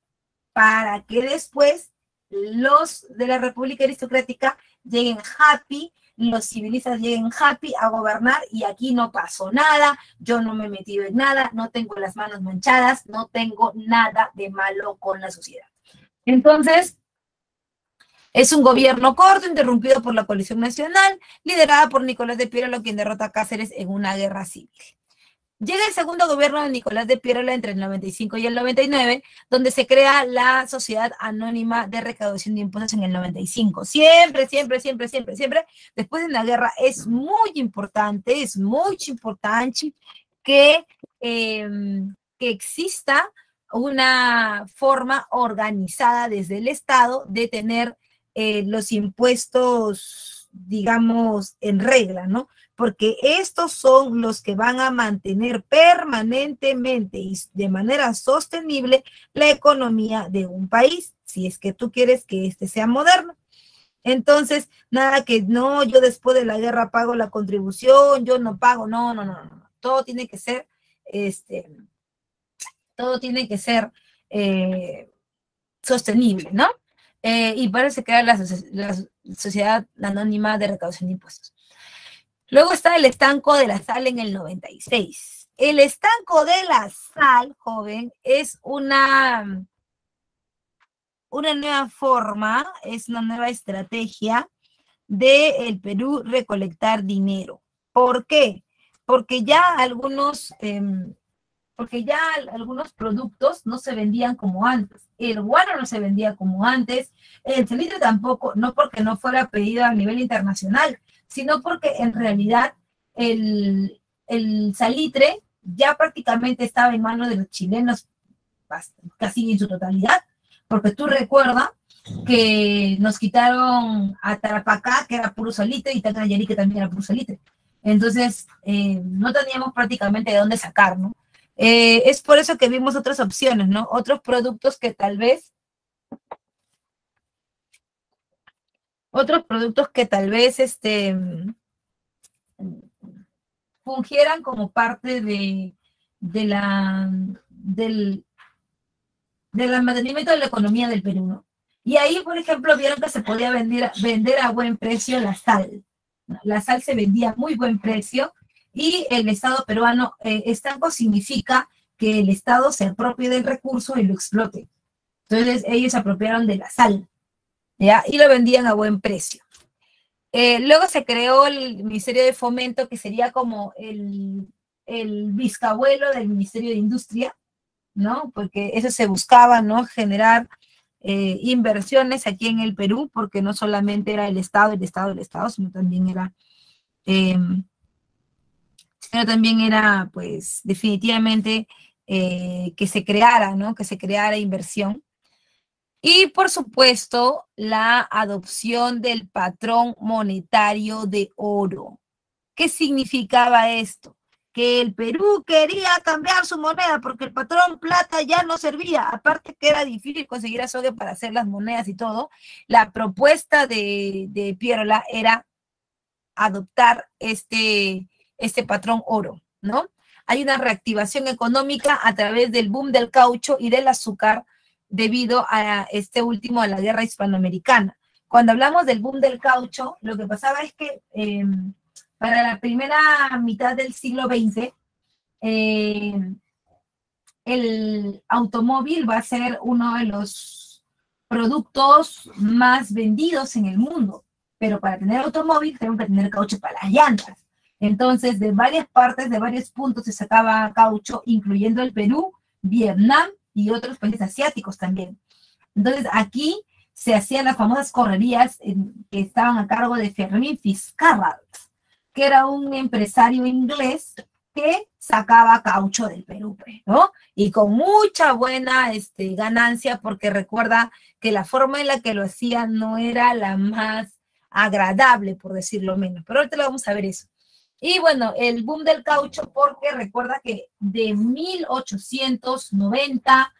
Para que después los de la República Aristocrática lleguen happy, los civilistas lleguen happy a gobernar, y aquí no pasó nada, yo no me he metido en nada, no tengo las manos manchadas, no tengo nada de malo con la sociedad. Entonces, es un gobierno corto, interrumpido por la coalición nacional, liderada por Nicolás de Piérola, quien derrota a Cáceres en una guerra civil. Llega el segundo gobierno de Nicolás de Piérola entre el 95 y el 99, donde se crea la Sociedad Anónima de Recaudación de Impuestos en el 95. Siempre, después de una guerra, es muy importante que exista una forma organizada desde el Estado de tener los impuestos, digamos, en regla, ¿no? Porque estos son los que van a mantener permanentemente y de manera sostenible la economía de un país, si es que tú quieres que este sea moderno. Entonces, nada que no, yo después de la guerra pago la contribución, yo no pago, no. Todo tiene que ser, sostenible, ¿no? Y para eso se crea la Sociedad Anónima de Recaudación de Impuestos. Luego está el estanco de la sal en el 96. El estanco de la sal, joven, es una nueva forma, es una nueva estrategia de el Perú recolectar dinero. ¿Por qué? Porque ya algunos productos no se vendían como antes. El guano no se vendía como antes, el salitre tampoco, no porque no fuera pedido a nivel internacional, sino porque en realidad el salitre ya prácticamente estaba en manos de los chilenos casi en su totalidad, porque tú recuerdas que nos quitaron a Tarapacá, que era puro salitre, y Tacnayarí, que también era puro salitre. Entonces, no teníamos prácticamente de dónde sacar, ¿no? Es por eso que vimos otras opciones, ¿no? Otros productos que tal vez fungieran como parte del mantenimiento de la economía del Perú, ¿no? Y ahí, por ejemplo, vieron que se podía vender a buen precio la sal, ¿no? La sal se vendía a muy buen precio, y el Estado peruano, estanco significa que el Estado se apropie del recurso y lo explote. Entonces, ellos se apropiaron de la sal, ¿ya? Y lo vendían a buen precio. Luego se creó el Ministerio de Fomento, que sería como el bisabuelo del Ministerio de Industria, ¿no? Porque eso se buscaba, ¿no? Generar inversiones aquí en el Perú, porque no solamente era el Estado, sino también era, pues, definitivamente que se creara, ¿no? Que se creara inversión. Y, por supuesto, la adopción del patrón monetario de oro. ¿Qué significaba esto? Que el Perú quería cambiar su moneda porque el patrón plata ya no servía, aparte que era difícil conseguir azogue para hacer las monedas y todo. La propuesta de Pierola era adoptar este patrón oro, ¿no? Hay una reactivación económica a través del boom del caucho y del azúcar debido a este último, a la guerra hispanoamericana. Cuando hablamos del boom del caucho, lo que pasaba es que para la primera mitad del siglo XX, el automóvil va a ser uno de los productos más vendidos en el mundo, pero para tener automóvil tenemos que tener caucho para las llantas. Entonces, de varias partes, de varios puntos se sacaba caucho, incluyendo el Perú, Vietnam y otros países asiáticos también. Entonces, aquí se hacían las famosas correrías que estaban a cargo de Fermín Fitzgerald, que era un empresario inglés que sacaba caucho del Perú, ¿no? Y con mucha buena ganancia, porque recuerda que la forma en la que lo hacía no era la más agradable, por decirlo menos. Pero ahorita lo vamos a ver eso. Y bueno, el boom del caucho, porque recuerda que de 1890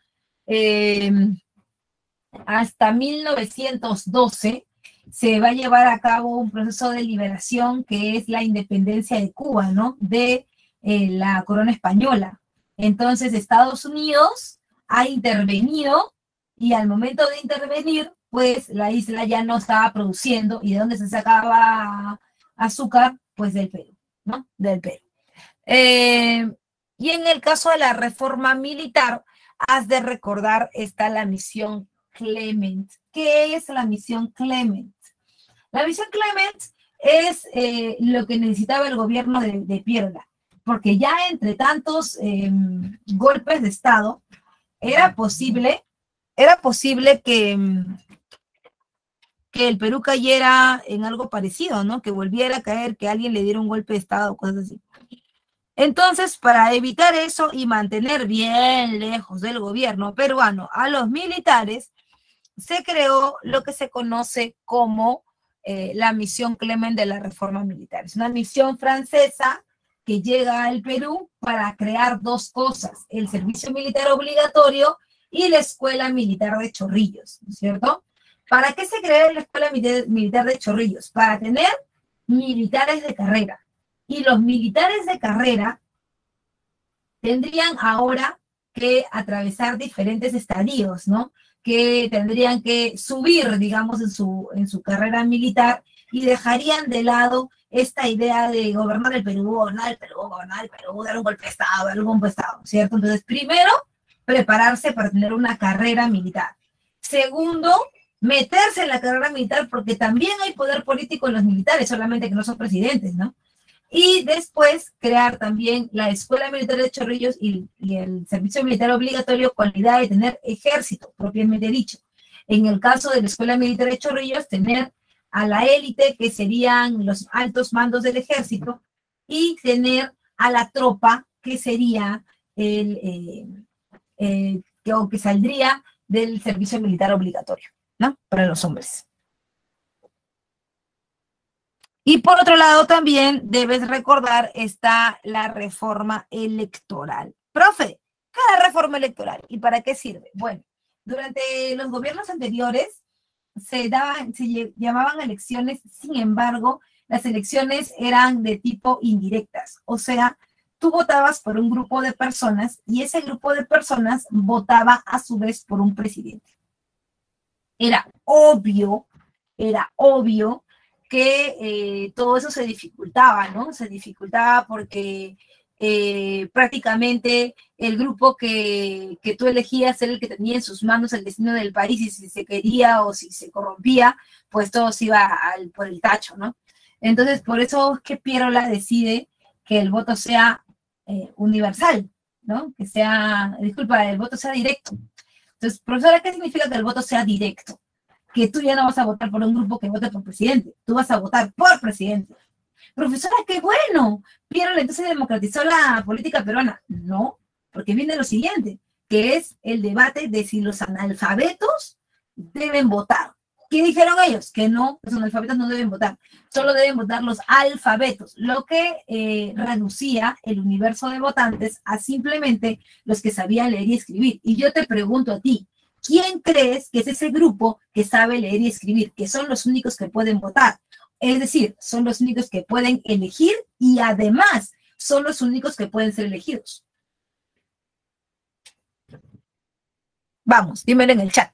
hasta 1912 se va a llevar a cabo un proceso de liberación que es la independencia de Cuba, ¿no? De la corona española. Entonces, Estados Unidos ha intervenido y al momento de intervenir, pues la isla ya no estaba produciendo. ¿Y de dónde se sacaba azúcar? Pues del Perú, ¿no? Del Perú. Y en el caso de la reforma militar, has de recordar, está la misión Clement. ¿Qué es la misión Clement? La misión Clement es lo que necesitaba el gobierno de Pierola, porque ya entre tantos golpes de Estado, era posible que el Perú cayera en algo parecido, ¿no? Que volviera a caer, que alguien le diera un golpe de Estado, cosas así. Entonces, para evitar eso y mantener bien lejos del gobierno peruano a los militares, se creó lo que se conoce como la misión Clement de la reforma militar. Es una misión francesa que llega al Perú para crear dos cosas: el servicio militar obligatorio y la escuela militar de Chorrillos, ¿no es cierto? ¿Para qué se creó la escuela militar de Chorrillos? Para tener militares de carrera. Y los militares de carrera tendrían ahora que atravesar diferentes estadios, ¿no? Que tendrían que subir, digamos, en su carrera militar y dejarían de lado esta idea de gobernar el Perú, dar un golpe de Estado, dar un golpe de Estado, ¿cierto? Entonces, primero, prepararse para tener una carrera militar. Segundo, meterse en la carrera militar porque también hay poder político en los militares, solamente que no son presidentes, ¿no? Y después crear también la Escuela Militar de Chorrillos y el servicio militar obligatorio con la idea de tener ejército, propiamente dicho. En el caso de la Escuela Militar de Chorrillos, tener a la élite, que serían los altos mandos del ejército, y tener a la tropa, que sería que saldría del servicio militar obligatorio, ¿no? Para los hombres. Y por otro lado también debes recordar está la reforma electoral. Profe, ¿qué es la reforma electoral y para qué sirve? Bueno, durante los gobiernos anteriores se llamaban elecciones, sin embargo, las elecciones eran de tipo indirectas. O sea, tú votabas por un grupo de personas y ese grupo de personas votaba a su vez por un presidente. Era obvio que todo eso se dificultaba, ¿no? Se dificultaba porque prácticamente el grupo que tú elegías era el que tenía en sus manos el destino del país, y si se quería o si se corrompía, pues todo se iba por el tacho, ¿no? Entonces, por eso es que Pierola decide que el voto sea universal, ¿no? Que sea, disculpa, el voto sea directo. Entonces, profesora, ¿qué significa que el voto sea directo? Que tú ya no vas a votar por un grupo que vote por presidente, tú vas a votar por presidente. Profesora, qué bueno, Pierola entonces democratizó la política peruana. No, porque viene lo siguiente, que es el debate de si los analfabetos deben votar. ¿Qué dijeron ellos? Que no, los analfabetos no deben votar, solo deben votar los alfabetos, lo que reducía el universo de votantes a simplemente los que sabían leer y escribir. Y yo te pregunto a ti, ¿quién crees que es ese grupo que sabe leer y escribir, que son los únicos que pueden votar? Es decir, son los únicos que pueden elegir y además son los únicos que pueden ser elegidos. Vamos, dímelo en el chat.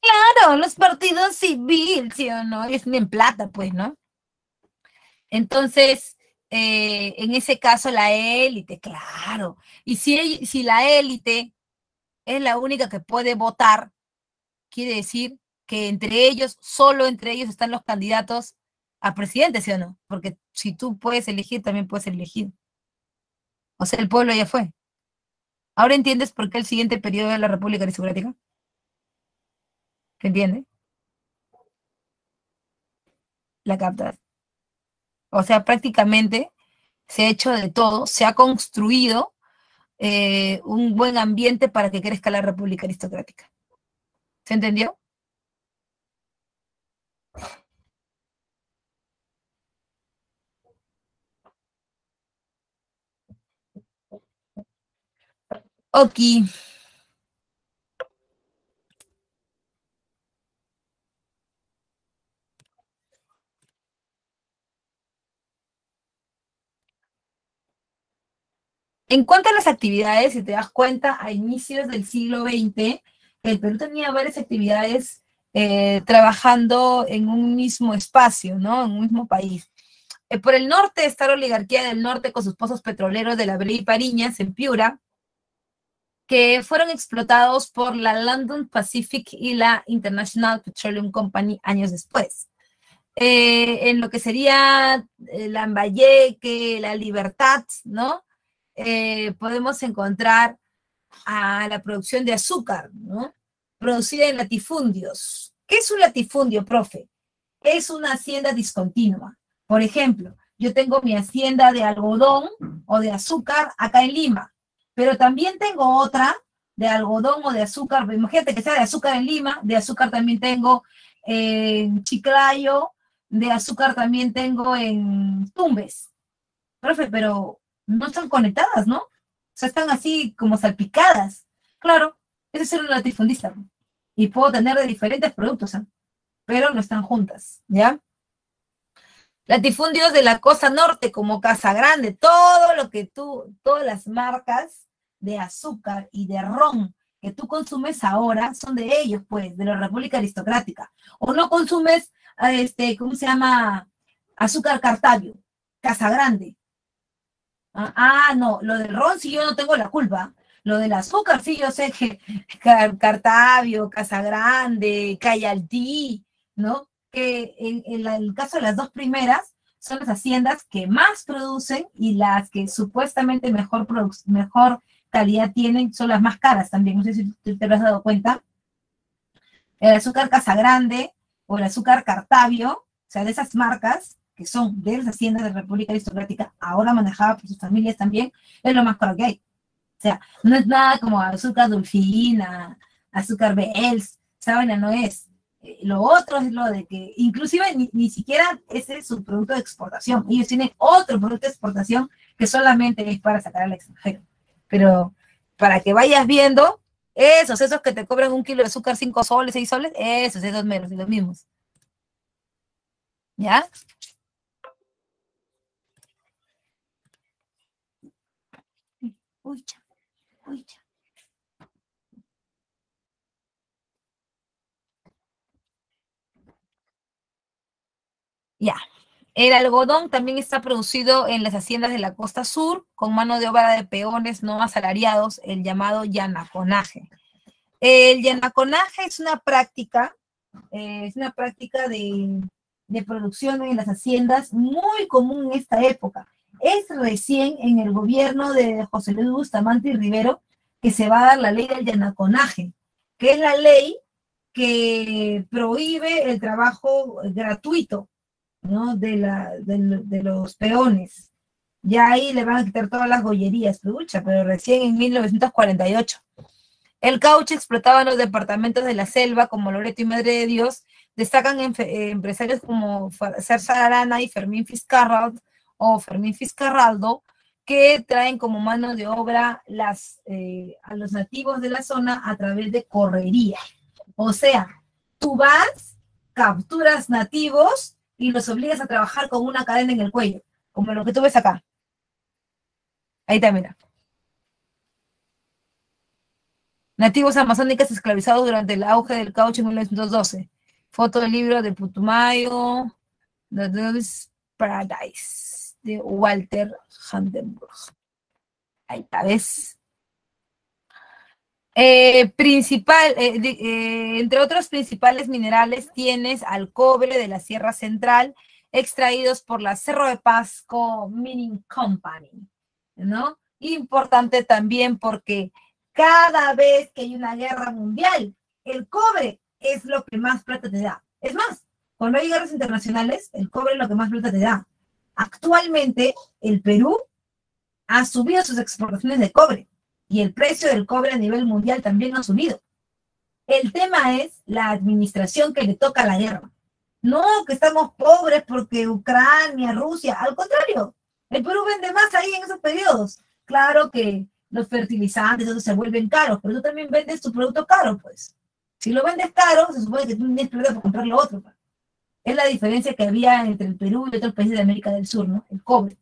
Claro, los partidos civiles, ¿sí o no? Es en plata, pues, ¿no? Entonces, en ese caso, la élite, claro. Y si la élite es la única que puede votar, quiere decir que entre ellos, solo entre ellos están los candidatos a presidente, ¿sí o no? Porque si tú puedes elegir, también puedes elegir. O sea, el pueblo ya fue. ¿Ahora entiendes por qué el siguiente periodo de la República Aristocrática? ¿Se entiende? La captas. O sea, prácticamente se ha hecho de todo, se ha construido un buen ambiente para que crezca la República Aristocrática. ¿Se entendió? Ok. En cuanto a las actividades, si te das cuenta, a inicios del siglo XX, el Perú tenía varias actividades trabajando en un mismo espacio, ¿no? En un mismo país. Por el norte está la oligarquía del norte con sus pozos petroleros de la Brea y Pariñas, en Piura, que fueron explotados por la London Pacific y la International Petroleum Company años después. En lo que sería Lambayeque, La Libertad, ¿no? Podemos encontrar a la producción de azúcar, ¿no? Producida en latifundios. ¿Qué es un latifundio, profe? Es una hacienda discontinua. Por ejemplo, yo tengo mi hacienda de algodón o de azúcar acá en Lima, pero también tengo otra de algodón o de azúcar. Imagínate que sea de azúcar en Lima, de azúcar también tengo en Chiclayo, de azúcar también tengo en Tumbes. Profe, pero no están conectadas, ¿no? O sea, están así como salpicadas. Claro, ese es ser un latifundista. Y puedo tener de diferentes productos, ¿eh? Pero no están juntas, ¿ya? Latifundios de la costa norte, como Casa Grande, todo lo que todas las marcas de azúcar y de ron que tú consumes ahora son de ellos, pues, de la República Aristocrática. O no consumes, ¿cómo se llama? Azúcar Cartavio, Casa Grande. No, lo del ron sí yo no tengo la culpa. Lo del azúcar sí yo sé que Cartavio, Casa Grande, Cayaltí, ¿no? Que en el caso de las dos primeras son las haciendas que más producen y las que supuestamente mejor calidad tienen son las más caras también. No sé si te lo has dado cuenta. El azúcar Casa Grande o el azúcar Cartavio, o sea, de esas marcas que son de las haciendas de la República Aristocrática, ahora manejada por sus familias también, es lo más caro que hay. O sea, no es nada como azúcar Dulfina, azúcar Bells, esa vaina no es. Lo otro es lo de que, inclusive ni siquiera ese es su producto de exportación. Ellos tienen otro producto de exportación que solamente es para sacar al extranjero. Pero para que vayas viendo, esos que te cobran un kilo de azúcar 5 soles, 6 soles, esos menos, los mismos. ¿Ya? Uy, uy. Ya. El algodón también está producido en las haciendas de la costa sur con mano de obra de peones no asalariados, el llamado yanaconaje. El yanaconaje es una práctica de producción en las haciendas muy común en esta época. Es recién en el gobierno de José Luis Bustamante y Rivero que se va a dar la ley del yanaconaje, que es la ley que prohíbe el trabajo gratuito, ¿no? De los peones. Ya ahí le van a quitar todas las gollerías, pucha, pero recién en 1948. El caucho explotaba en los departamentos de la selva, como Loreto y Madre de Dios. Destacan empresarios como César Arana y Fermín Fiscarraldo, que traen como mano de obra a los nativos de la zona a través de correría. O sea, tú vas, capturas nativos y los obligas a trabajar con una cadena en el cuello, como lo que tú ves acá. Ahí está, mira. Nativos amazónicos esclavizados durante el auge del caucho en 1912. Foto del libro de Putumayo, The Devil's Paradise, de Walter Vandenberg. Ahí está, ¿ves? Entre otros principales minerales tienes al cobre de la Sierra Central, extraídos por la Cerro de Pasco Mining Company, ¿no? Importante también porque cada vez que hay una guerra mundial, el cobre es lo que más plata te da. Es más, cuando hay guerras internacionales, el cobre es lo que más plata te da. Actualmente, el Perú ha subido sus exportaciones de cobre y el precio del cobre a nivel mundial también ha subido. El tema es la administración que le toca a la guerra. No que estamos pobres porque Ucrania, Rusia, al contrario, el Perú vende más ahí en esos periodos. Claro que los fertilizantes esos se vuelven caros, pero tú también vendes tu producto caro, pues. Si lo vendes caro, se supone que tú tienes plata por comprar lo otro. Pues. Es la diferencia que había entre el Perú y otros países de América del Sur, ¿no? El cobre.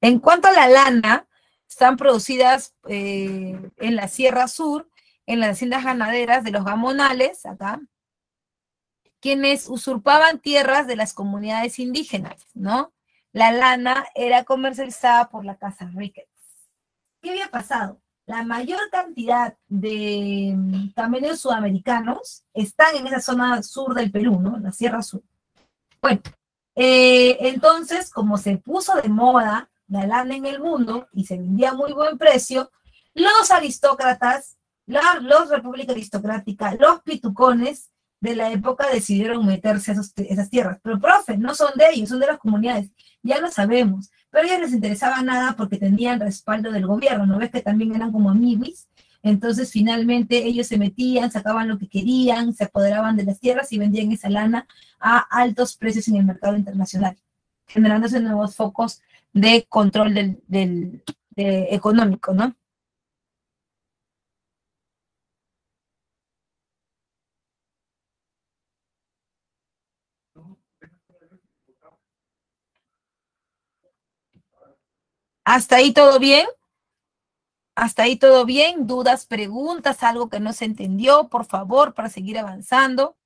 En cuanto a la lana, están producidas en la Sierra Sur, en las haciendas ganaderas de los gamonales, acá, quienes usurpaban tierras de las comunidades indígenas, ¿no? La lana era comercializada por la Casa Ricketts. ¿Qué había pasado? La mayor cantidad de camellos sudamericanos están en esa zona sur del Perú, ¿no? En la Sierra Sur. Bueno, entonces, como se puso de moda la lana en el mundo y se vendía a muy buen precio, los aristócratas, los república aristocrática, los pitucones de la época decidieron meterse a esas tierras. Pero, profe, no son de ellos, son de las comunidades. Ya lo sabemos. Pero a ellos les interesaba nada porque tenían respaldo del gobierno. ¿No ves que también eran como amiguis? Entonces, finalmente, ellos se metían, sacaban lo que querían, se apoderaban de las tierras y vendían esa lana a altos precios en el mercado internacional, generándose nuevos focos de control económico, ¿no? ¿Hasta ahí todo bien? ¿Hasta ahí todo bien? ¿Dudas, preguntas, algo que no se entendió? Por favor, para seguir avanzando.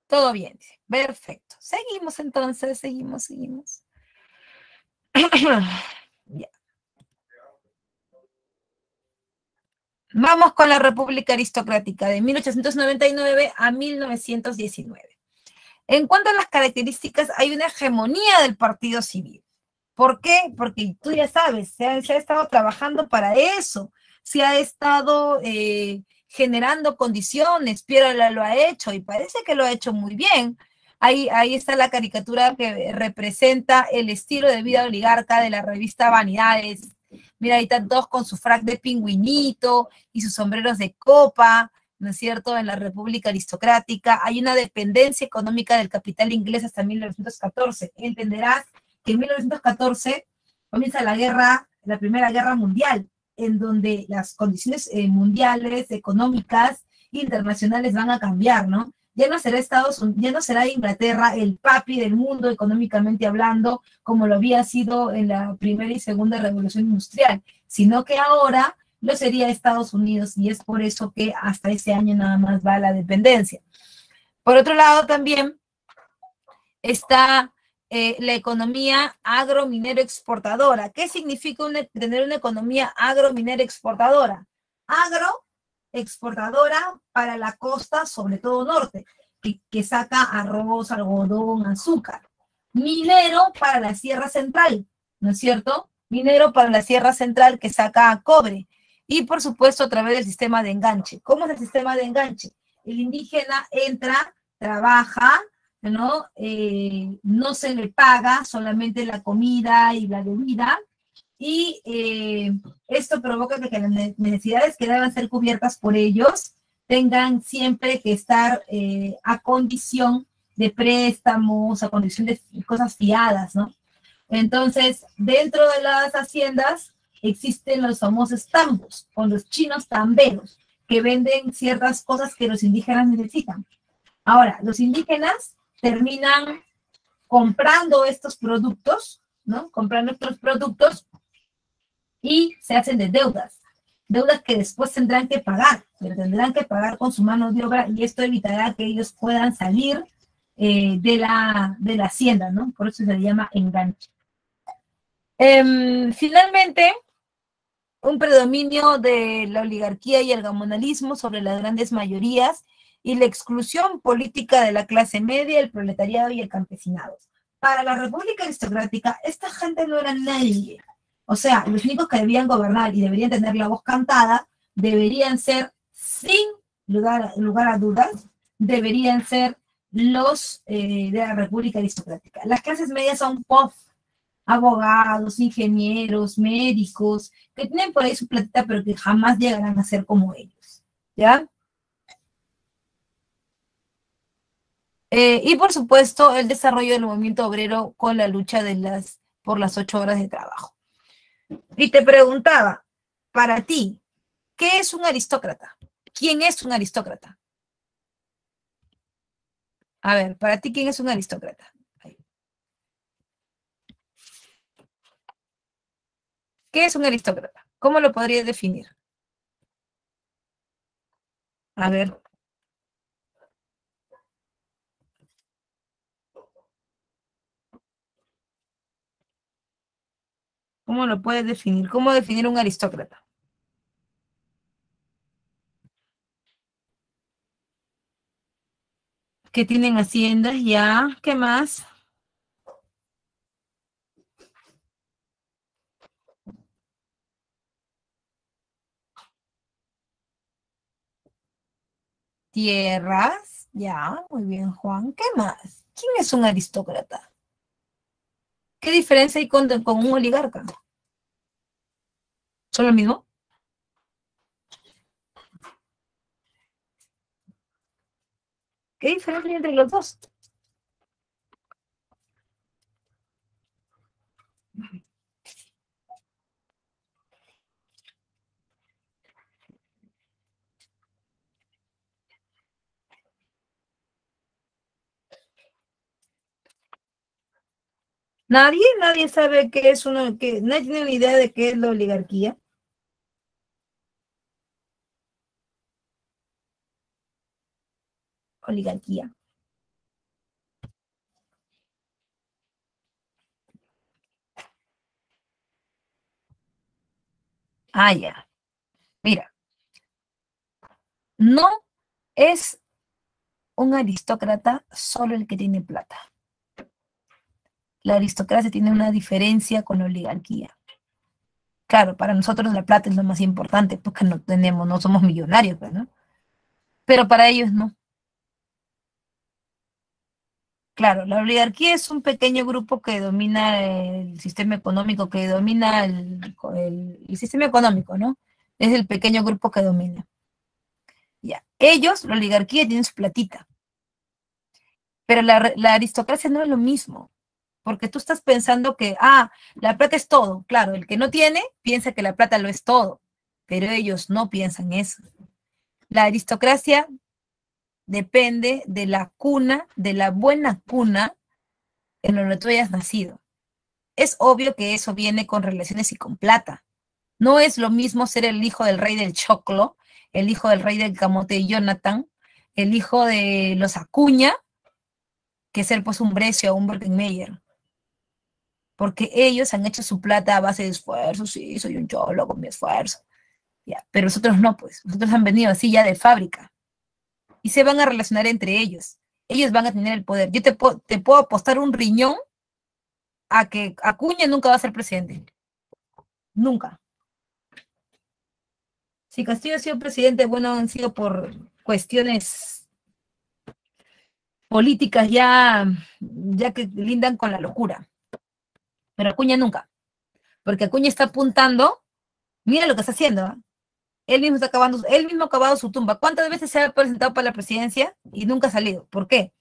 Todo bien, perfecto. Seguimos entonces, seguimos. Ya. Vamos con la República Aristocrática de 1899 a 1919. En cuanto a las características, hay una hegemonía del partido civil. ¿Por qué? Porque tú ya sabes, se ha estado trabajando para eso, se ha estado generando condiciones, Piero lo ha hecho y parece que lo ha hecho muy bien. Ahí está la caricatura que representa el estilo de vida oligarca de la revista Vanidades. Mira, ahí están todos con su frac de pingüinito y sus sombreros de copa, ¿no es cierto? En la República Aristocrática hay una dependencia económica del capital inglés hasta 1914. Entenderás que en 1914 comienza la Primera Guerra Mundial, en donde las condiciones mundiales, económicas, internacionales van a cambiar, ¿no? Ya no será Inglaterra el papi del mundo económicamente hablando, como lo había sido en la Primera y Segunda Revolución Industrial, sino que ahora lo sería Estados Unidos, y es por eso que hasta ese año nada más va la dependencia. Por otro lado, también está la economía agrominero exportadora. ¿Qué significa tener una economía agrominero exportadora? Agro exportadora para la costa, sobre todo norte, que saca arroz, algodón, azúcar. Minero para la Sierra Central, ¿no es cierto? Minero para la Sierra Central que saca cobre. Y por supuesto a través del sistema de enganche. ¿Cómo es el sistema de enganche? El indígena entra, trabaja, ¿no? No se le paga solamente la comida y la bebida, y esto provoca que las necesidades que deban ser cubiertas por ellos tengan siempre que estar a condición de préstamos, a condición de cosas fiadas, ¿no? Entonces, dentro de las haciendas existen los famosos tambos, o los chinos tamberos, que venden ciertas cosas que los indígenas necesitan. Ahora, los indígenas terminan comprando estos productos, ¿no? Comprando estos productos y se hacen de deudas que después tendrán que pagar, pero tendrán que pagar con su mano de obra, y esto evitará que ellos puedan salir de la hacienda, ¿no? Por eso se le llama enganche. Finalmente, un predominio de la oligarquía y el gamonalismo sobre las grandes mayorías y la exclusión política de la clase media, el proletariado y el campesinado. Para la República Aristocrática, esta gente no era nadie. O sea, los únicos que debían gobernar y deberían tener la voz cantada deberían ser, sin lugar a dudas, deberían ser los de la República Aristocrática. Las clases medias son POF, abogados, ingenieros, médicos, que tienen por ahí su platita, pero que jamás llegarán a ser como ellos, ¿ya? Y por supuesto, el desarrollo del movimiento obrero con la lucha por las 8 horas de trabajo. Y te preguntaba, para ti, ¿qué es un aristócrata? ¿Quién es un aristócrata? A ver, para ti, ¿quién es un aristócrata? ¿Qué es un aristócrata? ¿Cómo lo podrías definir? A ver. ¿Cómo lo puedes definir? ¿Cómo definir un aristócrata? Que tienen haciendas, ya. ¿Qué más? Tierras, ya. Muy bien, Juan. ¿Qué más? ¿Quién es un aristócrata? ¿Qué diferencia hay con un oligarca? ¿Son lo mismo? ¿Qué diferencia hay entre los dos? Nadie sabe qué es nadie tiene una idea de qué es la oligarquía. Oligarquía. Ah, ya. Mira, no es un aristócrata solo el que tiene plata. La aristocracia tiene una diferencia con la oligarquía. Claro, para nosotros la plata es lo más importante, porque no somos millonarios, pues, ¿no? Pero para ellos no. Claro, la oligarquía es un pequeño grupo que domina el sistema económico, que domina el sistema económico, ¿no? Es el pequeño grupo que domina. Ya. Ellos, la oligarquía, tienen su platita. Pero la aristocracia no es lo mismo. Porque tú estás pensando que, la plata es todo. Claro, el que no tiene piensa que la plata lo es todo. Pero ellos no piensan eso. La aristocracia depende de la cuna, de la buena cuna en donde tú hayas nacido. Es obvio que eso viene con relaciones y con plata. No es lo mismo ser el hijo del rey del choclo, el hijo del rey del camote de Jonathan, el hijo de los Acuña, que ser pues un Brescia o un Birkenmeyer. Porque ellos han hecho su plata a base de esfuerzo, sí, soy un cholo con mi esfuerzo. Ya, pero nosotros no, pues. Nosotros han venido así ya de fábrica. Y se van a relacionar entre ellos. Ellos van a tener el poder. Yo te puedo apostar un riñón a que Acuña nunca va a ser presidente. Nunca. Si Castillo ha sido presidente, bueno, han sido por cuestiones políticas ya que lindan con la locura. Pero Acuña nunca. Porque Acuña está apuntando, mira lo que está haciendo, ¿eh? Él mismo ha acabado su tumba. ¿Cuántas veces se ha presentado para la presidencia y nunca ha salido? ¿Por qué?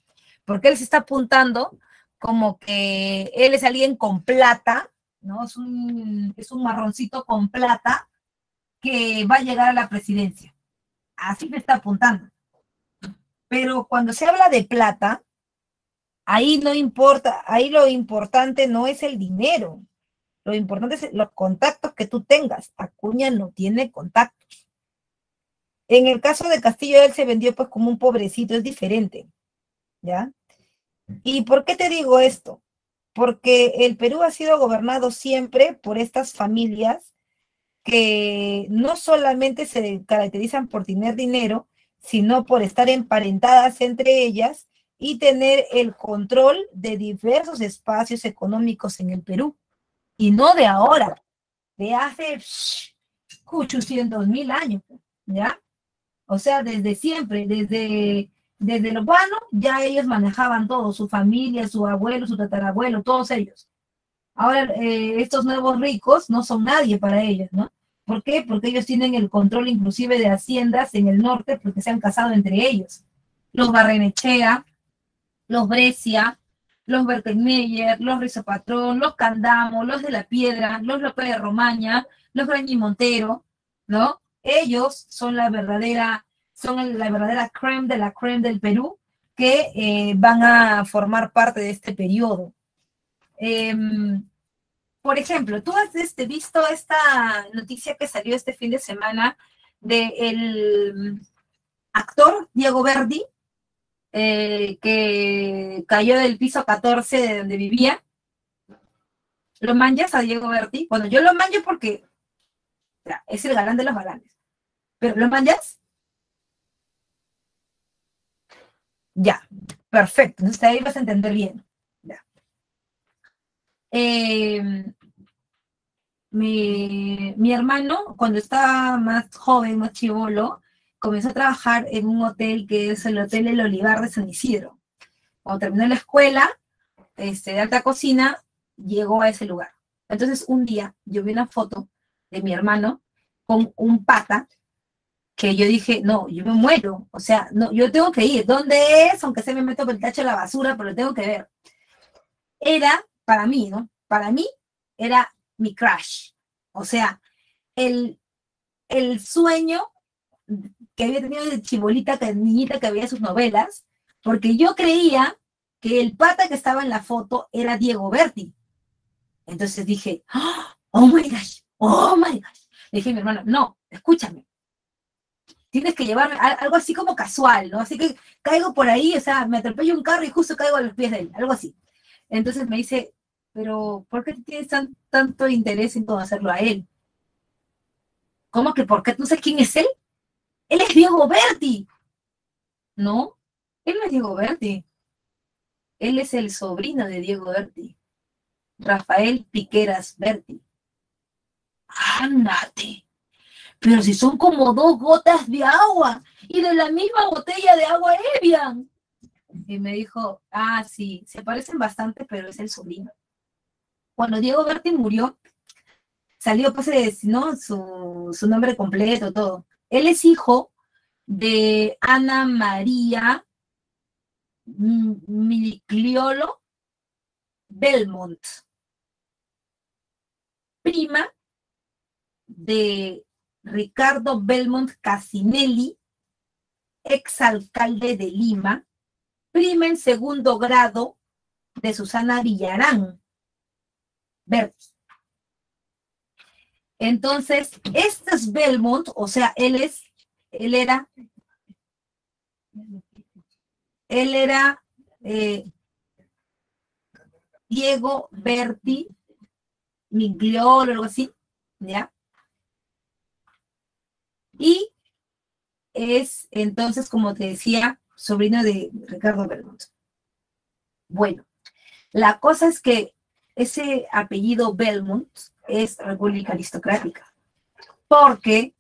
Porque él se está apuntando como que él es alguien con plata, ¿no? Es un marroncito con plata que va a llegar a la presidencia. Así me está apuntando. Pero cuando se habla de plata, ahí no importa, ahí lo importante no es el dinero, lo importante es los contactos que tú tengas. Acuña no tiene contactos. En el caso de Castillo, él se vendió pues como un pobrecito, es diferente, ¿ya? ¿Y por qué te digo esto? Porque el Perú ha sido gobernado siempre por estas familias que no solamente se caracterizan por tener dinero, sino por estar emparentadas entre ellas y tener el control de diversos espacios económicos en el Perú. Y no de ahora, de hace 800.000 años, ¿ya? O sea, desde siempre, desde lo bueno, ya ellos manejaban todo, su familia, su abuelo, su tatarabuelo, todos ellos. Ahora, estos nuevos ricos no son nadie para ellos, ¿no? ¿Por qué? Porque ellos tienen el control inclusive de haciendas en el norte porque se han casado entre ellos. Los Barrenechea, los Brescia, los Berkelmeyer, los Rizopatrón, los Candamo, los de la Piedra, los López de Romaña, los Grañi Montero, ¿no? Ellos son la verdadera creme de la creme del Perú que van a formar parte de este periodo. Por ejemplo, tú has visto esta noticia que salió este fin de semana del actor Diego Verdi, que cayó del piso 14 de donde vivía. ¿Lo manjas a Diego Verdi? Bueno, yo lo manjo porque es el galán de los galanes. ¿Pero lo manjas? Ya, perfecto. Entonces ahí vas a entender bien. Ya. Mi hermano, cuando estaba más joven, más chivolo, comenzó a trabajar en un hotel que es el Hotel El Olivar de San Isidro. Cuando terminó la escuela de alta cocina, llegó a ese lugar. Entonces, un día yo vi una foto de mi hermano con un pata que yo dije, no, yo me muero. O sea, no, yo tengo que ir. ¿Dónde es? Aunque se me meto por el tacho de la basura, pero lo tengo que ver. Era, para mí, ¿no? Para mí, era mi crush. O sea, el sueño que había tenido de chibolita, de niñita que veía sus novelas, porque yo creía que el pata que estaba en la foto era Diego Berti. Entonces dije, oh my gosh, oh my gosh. Le dije a mi hermano, no, escúchame, tienes que llevarme algo así como casual, ¿no? Así que caigo por ahí, o sea, me atropello un carro y justo caigo a los pies de él, algo así. Entonces me dice, pero ¿por qué tienes tanto interés en conocerlo a él? ¿Cómo que por qué? ¿No sabes quién es él? Él es Diego Berti. No, él no es Diego Berti. Él es el sobrino de Diego Berti, Rafael Piqueras Berti. Ándate. Pero si son como 2 gotas de agua y de la misma botella de agua Evian. Y me dijo, sí, se parecen bastante, pero es el sobrino. Cuando Diego Berti murió, salió pues, ¿no? su nombre completo, todo. Él es hijo de Ana María Miligliolo Belmont, prima de Ricardo Belmont Casinelli, exalcalde de Lima, prima en segundo grado de Susana Villarán Berti. Entonces, este es Belmont, o sea, él era Diego Berti Migliolo, algo así, ¿ya? Y es entonces, como te decía, sobrino de Ricardo Belmont. Bueno, la cosa es que ese apellido Belmont es república aristocrática, porque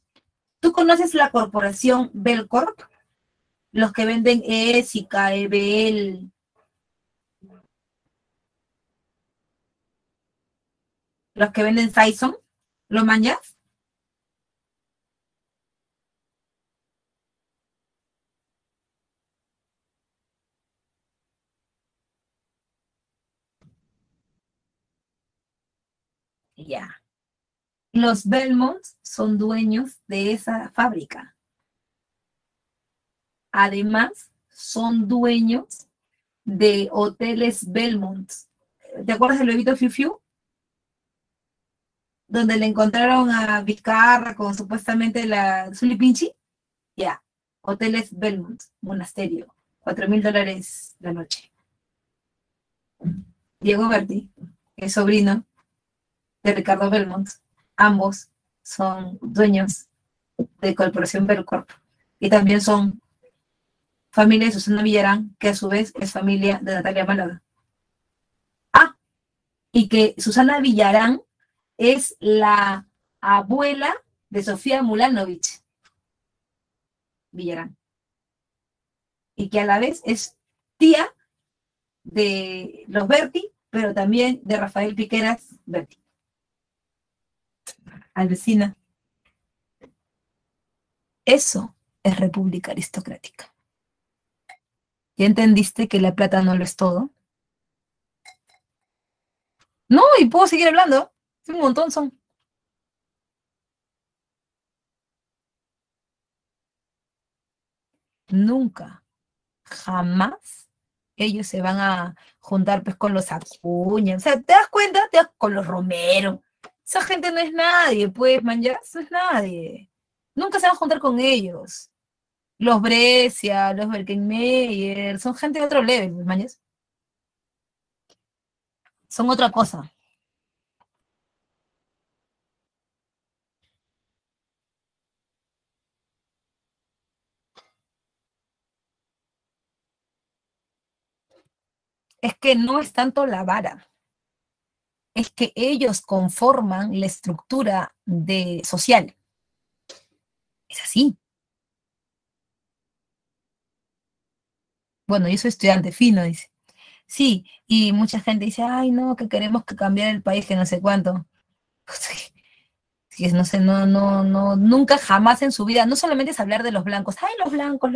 tú conoces la corporación Belcorp, los que venden Ésica, Ebel, los que venden Saison, ¿lo manjas? Ya. Los Belmont son dueños de esa fábrica. Además, son dueños de hoteles Belmont. ¿Te acuerdas del bebito Fiu Fiu? Donde le encontraron a Vizcarra con supuestamente la Zuli Pinchi. Ya. Hoteles Belmont, monasterio. $4,000 la noche. Diego Berti, el sobrino de Ricardo Belmont, ambos son dueños de Corporación Belcorp y también son familia de Susana Villarán, que a su vez es familia de Natalia Málaga. Ah, y que Susana Villarán es la abuela de Sofía Mulanovich Villarán, y que a la vez es tía de los Berti, pero también de Rafael Piqueras Berti. Alvecina. Eso es república aristocrática. ¿Ya entendiste que la plata no lo es todo? No, y puedo seguir hablando. Un montón son. Nunca, jamás ellos se van a juntar pues con los Acuña. O sea, ¿te das cuenta? Con los Romero. Esa gente no es nadie, pues, man, ya, no es nadie. Nunca se van a juntar con ellos. Los Brescia, los Berkenmeyer, son gente de otro level, man, ya. Son otra cosa. Es que no es tanto la vara, es que ellos conforman la estructura social. Es así. Bueno, yo soy estudiante fino, dice. Sí, y mucha gente dice, ay, no, que queremos que cambiar el país, que no sé cuánto. Sí, no sé, no, nunca jamás en su vida, no solamente es hablar de los blancos, ay, los blancos,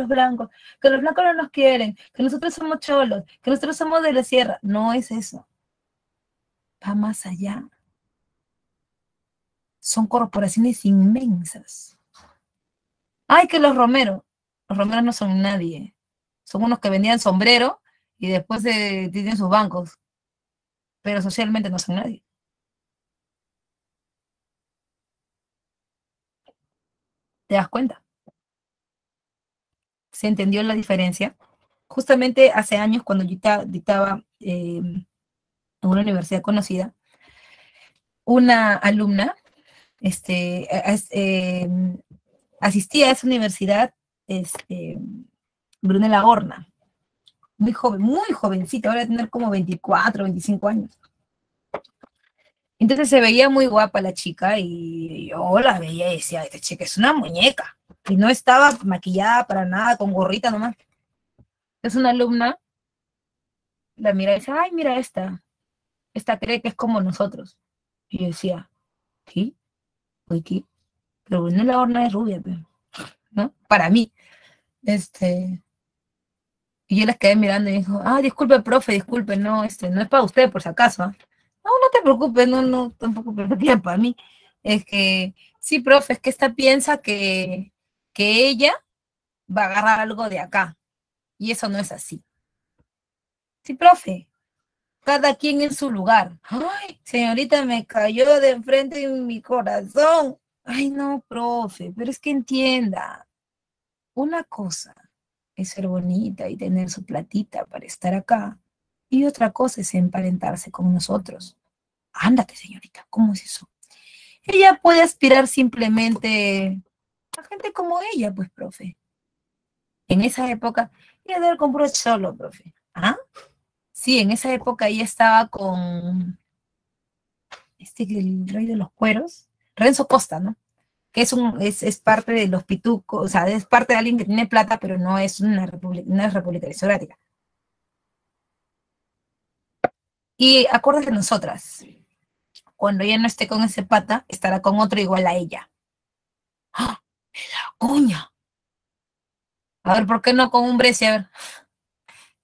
que los blancos no nos quieren, que nosotros somos cholos, que nosotros somos de la sierra. No es eso. Va más allá. Son corporaciones inmensas. Ay, que los Romeros no son nadie. Son unos que vendían sombrero y después tienen sus bancos, pero socialmente no son nadie. ¿Te das cuenta? ¿Se entendió la diferencia? Justamente hace años, cuando yo dictaba en una universidad conocida, una alumna asistía a esa universidad, Brunella Horna, muy joven, muy jovencita, ahora tener como 24, 25 años. Entonces se veía muy guapa la chica y yo la veía y decía, esta chica es una muñeca. Y no estaba maquillada para nada, con gorrita nomás. Es una alumna, la mira y dice, ay, mira esta cree que es como nosotros. Y yo decía, ¿qué? ¿Por qué? Pero no la horna es rubia, ¿no? Para mí. Y yo las quedé mirando y dijo, ah, disculpe, profe, disculpe, no, no es para usted, por si acaso. No, no te preocupes, no, tampoco preocupe para mí. Es que, sí, profe, es que esta piensa que ella va a agarrar algo de acá. Y eso no es así. Sí, profe, cada quien en su lugar. Ay, señorita, me cayó de enfrente en mi corazón. Ay, no, profe, pero es que entienda. Una cosa es ser bonita y tener su platita para estar acá. Y otra cosa es emparentarse con nosotros. Ándate, señorita, ¿cómo es eso? Ella puede aspirar simplemente La gente como ella, pues, profe. En esa época, ella debe haber comprado solo, profe. ¿Ah? Sí, en esa época ella estaba con el rey de los cueros, Renzo Costa, ¿no? Que es parte de los pitucos, o sea, es parte de alguien que tiene plata, pero no es una república, no es república aristocrática. Y acuérdate de nosotras, cuando ella no esté con ese pata, estará con otro igual a ella. ¡Ah! ¡Coña! A ver, ¿por qué no con un Brescia? A ver,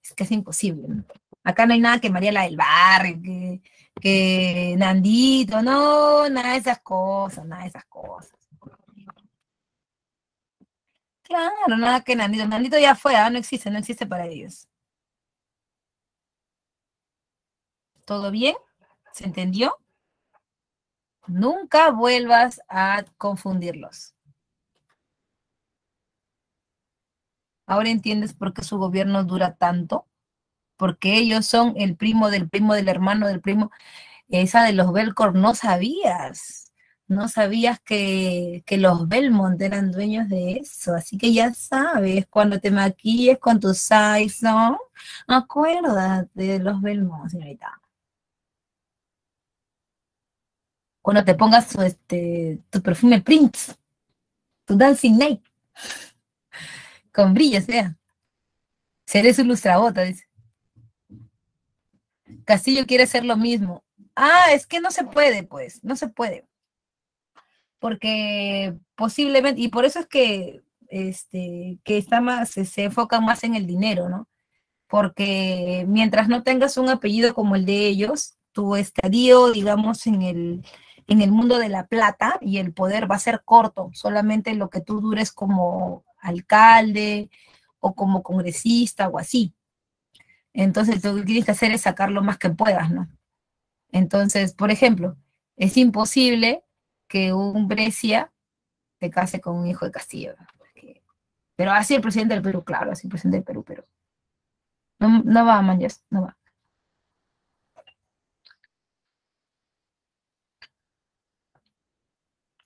es que es imposible, ¿no? Acá no hay nada que María la del Barrio, que Nandito, no, nada de esas cosas, nada de esas cosas. Claro, nada que Nandito. Nandito ya fue, no existe, no existe para ellos. ¿Todo bien? ¿Se entendió? Nunca vuelvas a confundirlos. Ahora entiendes por qué su gobierno dura tanto, porque ellos son el primo del hermano del primo. Esa de los Belcor no sabías. No sabías que los Belmont eran dueños de eso. Así que ya sabes, cuando te maquilles con tu Saison, acuérdate de los Belmont, señorita. Cuando te pongas tu perfume Prince, tu Dancing Night, con brillo, sea. Seré su lustrabota, dice. Castillo quiere hacer lo mismo. Ah, es que no se puede, pues, no se puede. Porque posiblemente, y por eso es que está más, se enfoca más en el dinero, ¿no? Porque mientras no tengas un apellido como el de ellos, tu estadio, digamos, en el mundo de la plata y el poder va a ser corto, solamente lo que tú dures como alcalde o como congresista o así. Entonces, lo que tienes que hacer es sacar lo más que puedas, ¿no? Entonces, por ejemplo, es imposible que un Brescia se case con un hijo de Castillo, ¿no? Pero así el presidente del Perú, claro, así el presidente del Perú, pero no, no va, Manjas, no va.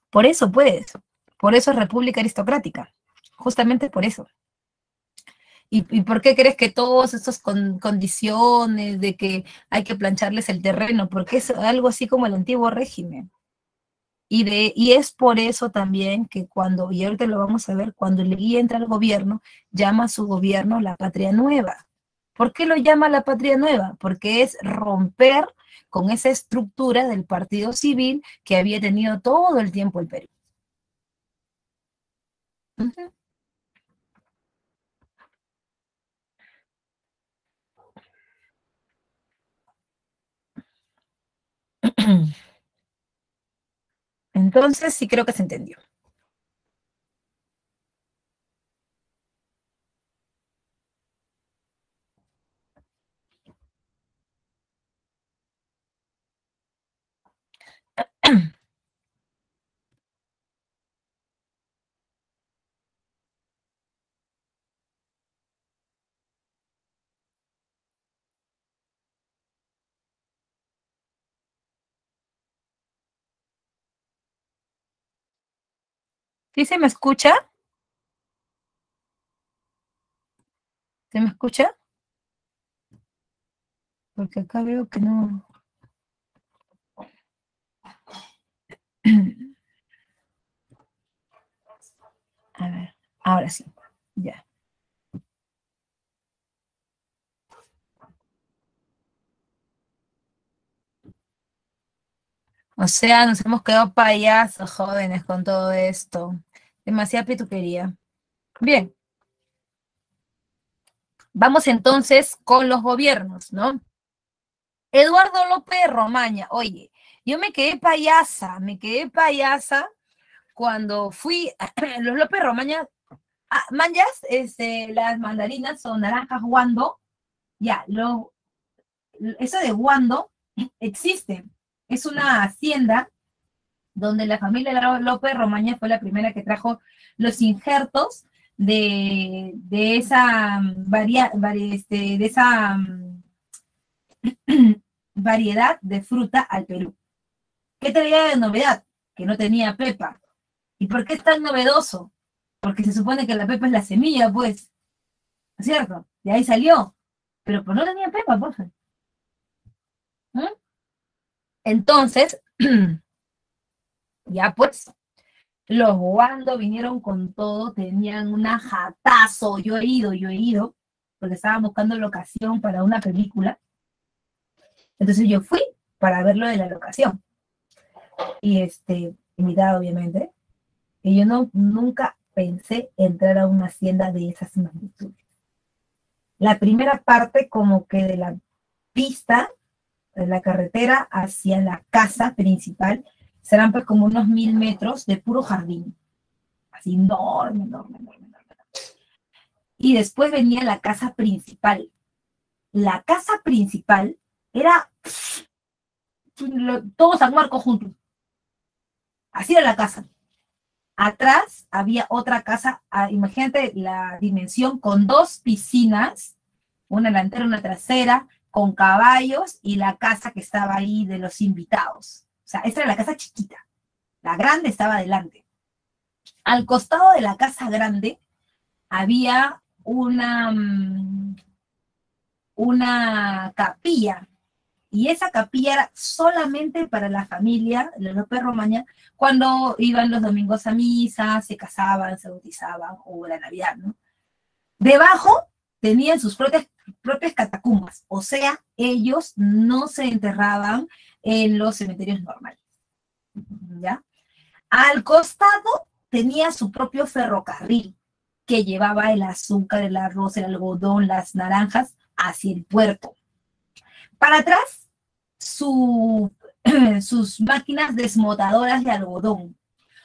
Por eso, pues, por eso es república aristocrática, justamente por eso. ¿Y por qué crees que todas estas condiciones de que hay que plancharles el terreno? Porque es algo así como el antiguo régimen. Y es por eso también que cuando, y ahorita lo vamos a ver, cuando Leguía entra al gobierno, llama a su gobierno la Patria Nueva. ¿Por qué lo llama la Patria Nueva? Porque es romper con esa estructura del partido civil que había tenido todo el tiempo el Perú. Ujú. Entonces, sí creo que se entendió. ¿Sí se me escucha? ¿Se me escucha? Porque acá veo que no. A ver, ahora sí, ya. O sea, nos hemos quedado payasos, jóvenes, con todo esto. Demasiada pituquería. Bien, vamos entonces con los gobiernos, ¿no? Eduardo López Romaña, oye, yo me quedé payasa cuando fui a los López Romaña, manjas, las mandarinas o naranjas guando, ya, eso de guando existe, es una hacienda donde la familia López Romaña fue la primera que trajo los injertos de esa, de esa variedad de fruta al Perú. ¿Qué traía de novedad? Que no tenía pepa. ¿Y por qué es tan novedoso? porque se supone que la pepa es la semilla, pues, ¿no es cierto? De ahí salió, pero pues no tenía pepa, pues. ¿Mm? Entonces, ya pues, los Wando vinieron con todo, tenían un jatazo, yo he ido, porque estaban buscando locación para una película. Entonces yo fui para ver lo de la locación. Y invitada obviamente. Y yo nunca pensé entrar a una hacienda de esas magnitudes. La primera parte como que de la pista, de la carretera hacia la casa principal, serán pues como unos 1000 metros de puro jardín. Así enorme, enorme, enorme, enorme. Y después venía la casa principal. La casa principal era todo San Marcos juntos. Así era la casa. Atrás había otra casa, imagínate la dimensión, con 2 piscinas, una delantera, una trasera, con caballos y la casa que estaba ahí de los invitados. O sea, esta era la casa chiquita. La grande estaba adelante. Al costado de la casa grande había una capilla. Y esa capilla era solamente para la familia de López Romaña, cuando iban los domingos a misa, se casaban, se bautizaban, o la Navidad, ¿no? Debajo tenían sus propias catacumbas, o sea, ellos no se enterraban en los cementerios normales, ¿ya? Al costado tenía su propio ferrocarril, que llevaba el azúcar, el arroz, el algodón, las naranjas hacia el puerto. Para atrás, sus máquinas desmotadoras de algodón.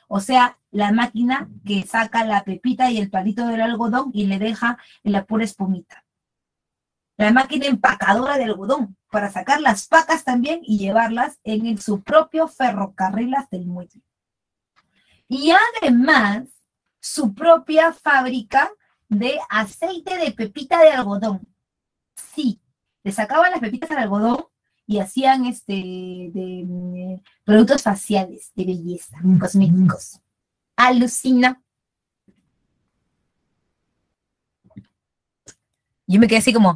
O sea, la máquina que saca la pepita y el palito del algodón y le deja en la pura espumita. La máquina empacadora de algodón, para sacar las pacas también y llevarlas en su propio ferrocarril hasta el muelle. Y además, su propia fábrica de aceite de pepita de algodón. Sí, le sacaban las pepitas al algodón y hacían productos faciales de belleza, cosméticos. Alucina. Yo me quedé así como,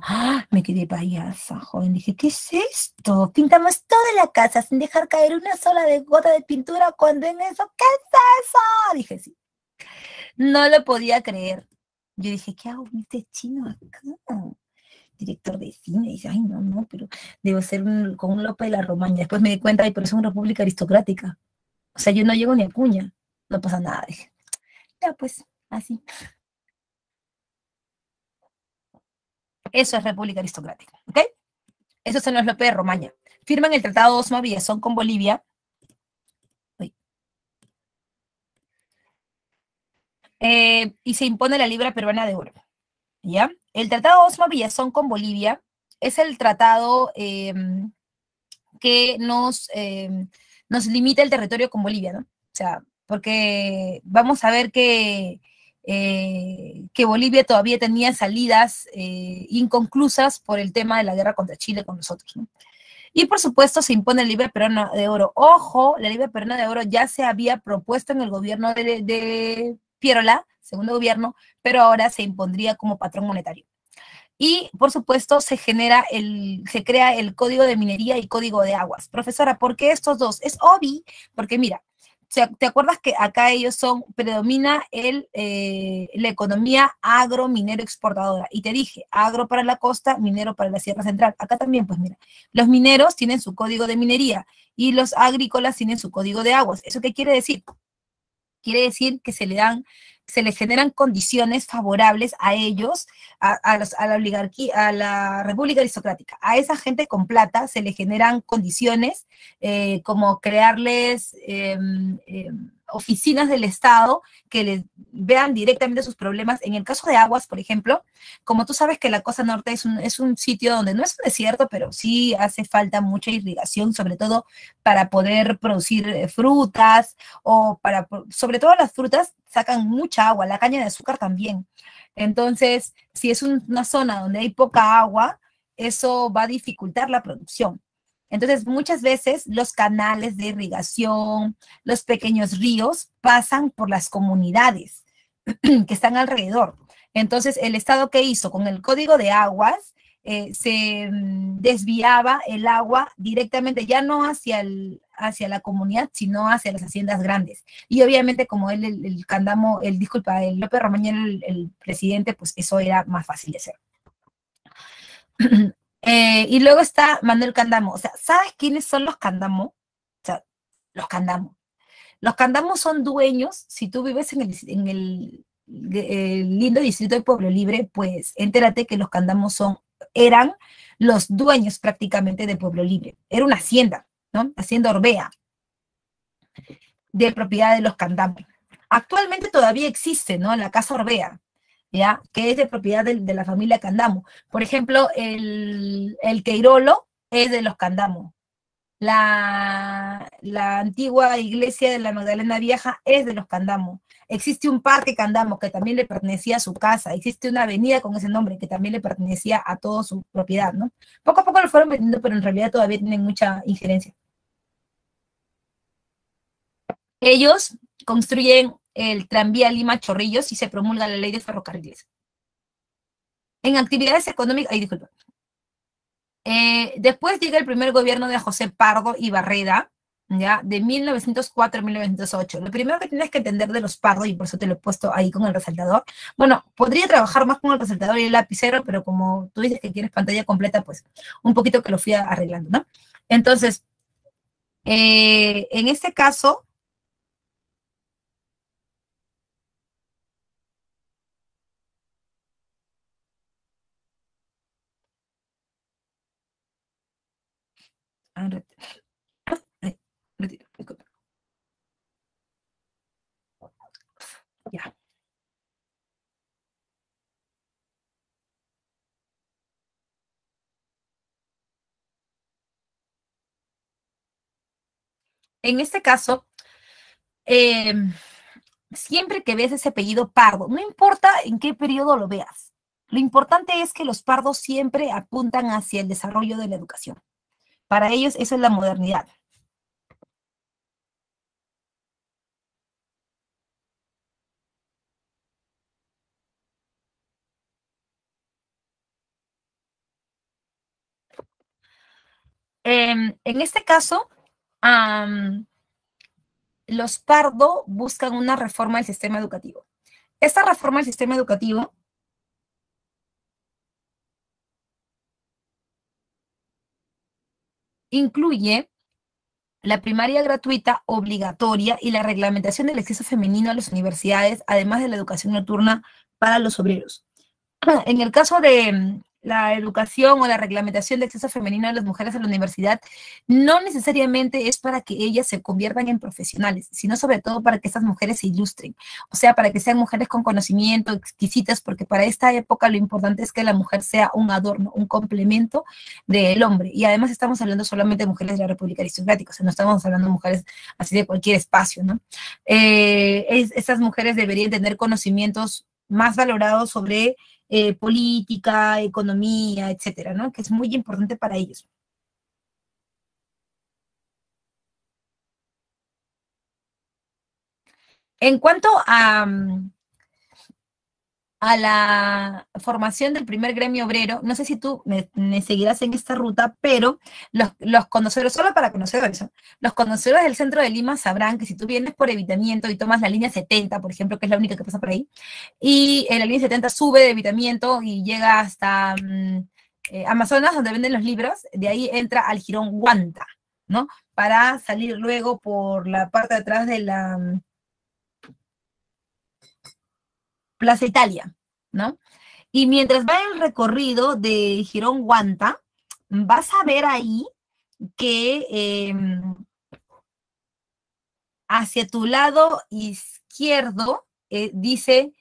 me quedé payasa, joven. Dije, ¿qué es esto? Pintamos toda la casa sin dejar caer una sola gota de pintura cuando en eso, ¿qué es eso? Dije, sí. No lo podía creer. Yo dije, ¿qué hago con este chino acá? Director de cine, dice, ay, no, pero debo ser con un Lope de la Romaña. Después me di cuenta, ay, pero es una república aristocrática. O sea, yo no llego ni a cuña. No pasa nada, dije. Ya, pues, así. Eso es república aristocrática, ¿ok? Esos son los Lope de Romaña. Firman el Tratado de Osma Villazón con Bolivia. Y se impone la libra peruana de oro. ¿Ya? El Tratado Osma Villazón con Bolivia es el tratado que nos limita el territorio con Bolivia, ¿no? O sea, porque vamos a ver que Bolivia todavía tenía salidas inconclusas por el tema de la guerra contra Chile con nosotros, ¿no? Y por supuesto se impone la libra peruana de oro. Ojo, la libra peruana de oro ya se había propuesto en el gobierno de Pierola, segundo gobierno, pero ahora se impondría como patrón monetario. Y, por supuesto, se crea el Código de Minería y Código de Aguas. Profesora, ¿por qué estos dos? Es obvio, porque mira, ¿te acuerdas que acá predomina la economía agro-minero exportadora? Y te dije, agro para la costa, minero para la Sierra Central. Acá también, pues mira, los mineros tienen su código de minería y los agrícolas tienen su código de aguas. ¿Eso qué quiere decir? Quiere decir que se les generan condiciones favorables a ellos, a la oligarquía, a la república aristocrática. A esa gente con plata se les generan condiciones como crearles oficinas del Estado que les vean directamente sus problemas. En el caso de aguas, por ejemplo, como tú sabes que la Costa Norte es un sitio donde no es un desierto, pero sí hace falta mucha irrigación, sobre todo para poder producir frutas o sobre todo las frutas sacan mucha agua, la caña de azúcar también. Entonces, si es una zona donde hay poca agua, eso va a dificultar la producción. Entonces, muchas veces los canales de irrigación, los pequeños ríos pasan por las comunidades. que están alrededor. Entonces, el Estado, ¿qué hizo? Con el Código de Aguas, se desviaba el agua directamente, ya no hacia la comunidad, sino hacia las haciendas grandes. Y obviamente, como él, el Candamo, disculpa, el López Romañel, el presidente, pues eso era más fácil de hacer. Y luego está Manuel Candamo. O sea, ¿sabes quiénes son los Candamo? O sea, los Candamo. Los Candamos son dueños, si tú vives en el lindo distrito de Pueblo Libre, pues entérate que los Candamos eran los dueños prácticamente de Pueblo Libre. Era una hacienda, ¿no? Hacienda Orbea, de propiedad de los Candamos. Actualmente todavía existe, ¿no? La Casa Orbea, ¿ya? Que es de propiedad de la familia Candamo. Por ejemplo, el Queirolo es de los Candamo. La antigua iglesia de la Magdalena Vieja es de los Candamo. Existe un parque Candamo que también le pertenecía a su casa. Existe una avenida con ese nombre que también le pertenecía a toda su propiedad, ¿no? Poco a poco lo fueron vendiendo, pero en realidad todavía tienen mucha injerencia. Ellos construyen el tranvía Lima-Chorrillos y se promulga la ley de ferrocarriles. En actividades económicas, disculpa. Después llega el primer gobierno de José Pardo y Barreda, ¿ya? De 1904 a 1908. Lo primero que tienes que entender de los Pardo, y por eso te lo he puesto ahí con el resaltador, bueno, podría trabajar más con el resaltador y el lapicero, pero como tú dices que quieres pantalla completa, pues un poquito que lo fui arreglando, ¿no? Entonces, en este caso, ya. En este caso, siempre que ves ese apellido Pardo, no importa en qué periodo lo veas, lo importante es que los Pardos siempre apuntan hacia el desarrollo de la educación. Para ellos eso es la modernidad. En este caso, los Pardo buscan una reforma del sistema educativo. Esta reforma del sistema educativo incluye la primaria gratuita obligatoria y la reglamentación del acceso femenino a las universidades, además de la educación nocturna para los obreros. En el caso de la educación o la reglamentación de acceso femenino de las mujeres a la universidad, no necesariamente es para que ellas se conviertan en profesionales, sino sobre todo para que estas mujeres se ilustren, o sea, para que sean mujeres con conocimiento, exquisitas, porque para esta época lo importante es que la mujer sea un adorno, un complemento del hombre, y además estamos hablando solamente de mujeres de la República Aristocrática, o sea, no estamos hablando de mujeres así de cualquier espacio, ¿no? Estas mujeres deberían tener conocimientos más valorados sobre política, economía, etcétera, ¿no? Que es muy importante para ellos. En cuanto a la formación del primer gremio obrero, no sé si tú me seguirás en esta ruta, pero los conocedores, solo para conocedores, ¿no? Los conocedores del centro de Lima sabrán que si tú vienes por Evitamiento y tomas la línea 70, por ejemplo, que es la única que pasa por ahí, y la línea 70 sube de Evitamiento y llega hasta Amazonas, donde venden los libros, de ahí entra al jirón Guanta, ¿no? Para salir luego por la parte de atrás de la Plaza Italia, ¿no? Y mientras va el recorrido de Jirón Guanta, vas a ver ahí que hacia tu lado izquierdo dice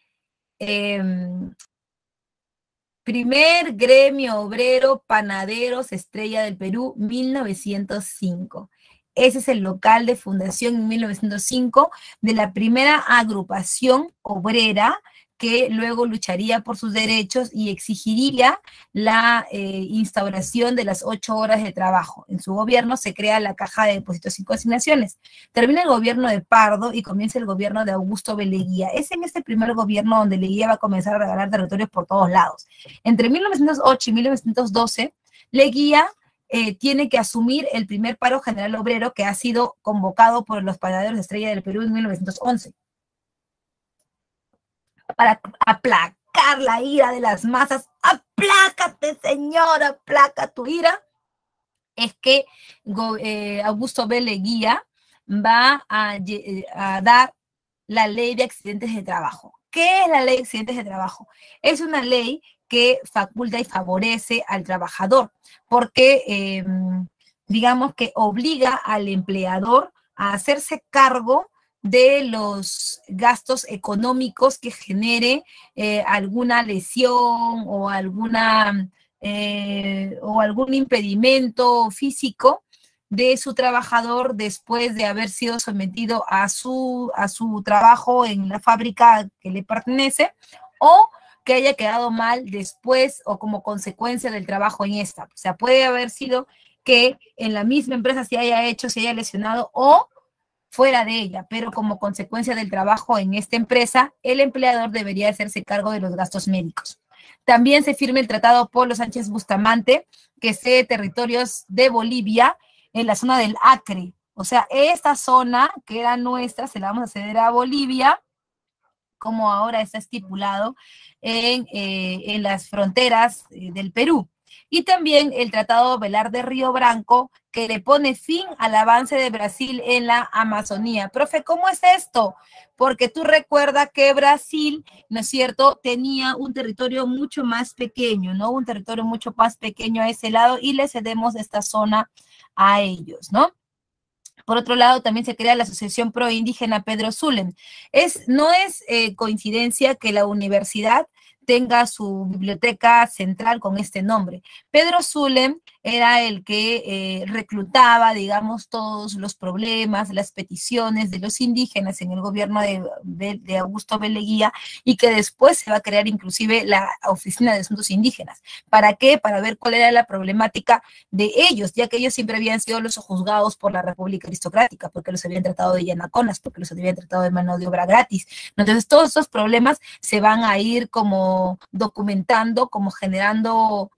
primer gremio obrero panaderos Estrella del Perú 1905. Ese es el local de fundación en 1905 de la primera agrupación obrera que luego lucharía por sus derechos y exigiría la instauración de las 8 horas de trabajo. En su gobierno se crea la Caja de Depósitos y Consignaciones. Termina el gobierno de Pardo y comienza el gobierno de Augusto B. Leguía. Es en este primer gobierno donde Leguía va a comenzar a regalar territorios por todos lados. Entre 1908 y 1912, Leguía tiene que asumir el primer paro general obrero que ha sido convocado por los panaderos de Estrella del Perú en 1911. Para aplacar la ira de las masas, aplácate, señor, aplaca tu ira, es que Augusto B. Leguía va a dar la ley de accidentes de trabajo. ¿Qué es la ley de accidentes de trabajo? Es una ley que faculta y favorece al trabajador, porque digamos que obliga al empleador a hacerse cargo de los gastos económicos que genere alguna lesión o algún impedimento físico de su trabajador después de haber sido sometido a su trabajo en la fábrica que le pertenece, o que haya quedado mal después o como consecuencia del trabajo en esta. O sea, puede haber sido que en la misma empresa se haya lesionado, o fuera de ella, pero como consecuencia del trabajo en esta empresa, el empleador debería hacerse cargo de los gastos médicos. También se firma el Tratado Polo Sánchez Bustamante, que cede territorios de Bolivia en la zona del Acre. O sea, esta zona que era nuestra se la vamos a ceder a Bolivia, como ahora está estipulado en las fronteras del Perú. Y también el Tratado Velar de Río Branco, que le pone fin al avance de Brasil en la Amazonía. Profe, ¿cómo es esto? Porque tú recuerdas que Brasil, ¿no es cierto?, tenía un territorio mucho más pequeño, ¿no? Un territorio mucho más pequeño a ese lado, y le cedemos esta zona a ellos, ¿no? Por otro lado, también se crea la Asociación Proindígena Pedro Zulem. No es coincidencia que la universidad tenga su biblioteca central con este nombre. Pedro Zulem era el que reclutaba, digamos, todos los problemas, las peticiones de los indígenas en el gobierno de Augusto B. Leguía, y que después se va a crear inclusive la Oficina de Asuntos Indígenas. ¿Para qué? Para ver cuál era la problemática de ellos, ya que ellos siempre habían sido los juzgados por la República Aristocrática, porque los habían tratado de llanaconas, porque los habían tratado de mano de obra gratis. Entonces, todos estos problemas se van a ir como documentando, como generando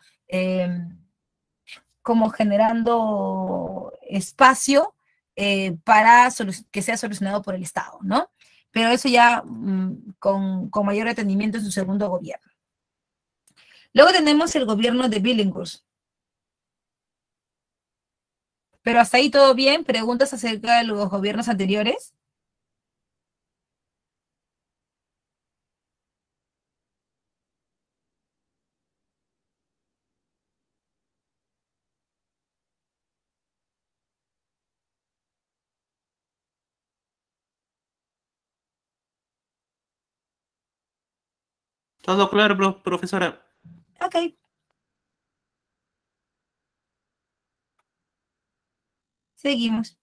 espacio para que sea solucionado por el Estado, ¿no? Pero eso ya con mayor detenimiento en su segundo gobierno. Luego tenemos el gobierno de Billinghurst. Pero hasta ahí todo bien. ¿Preguntas acerca de los gobiernos anteriores? Todo claro, profesora. Ok. Seguimos.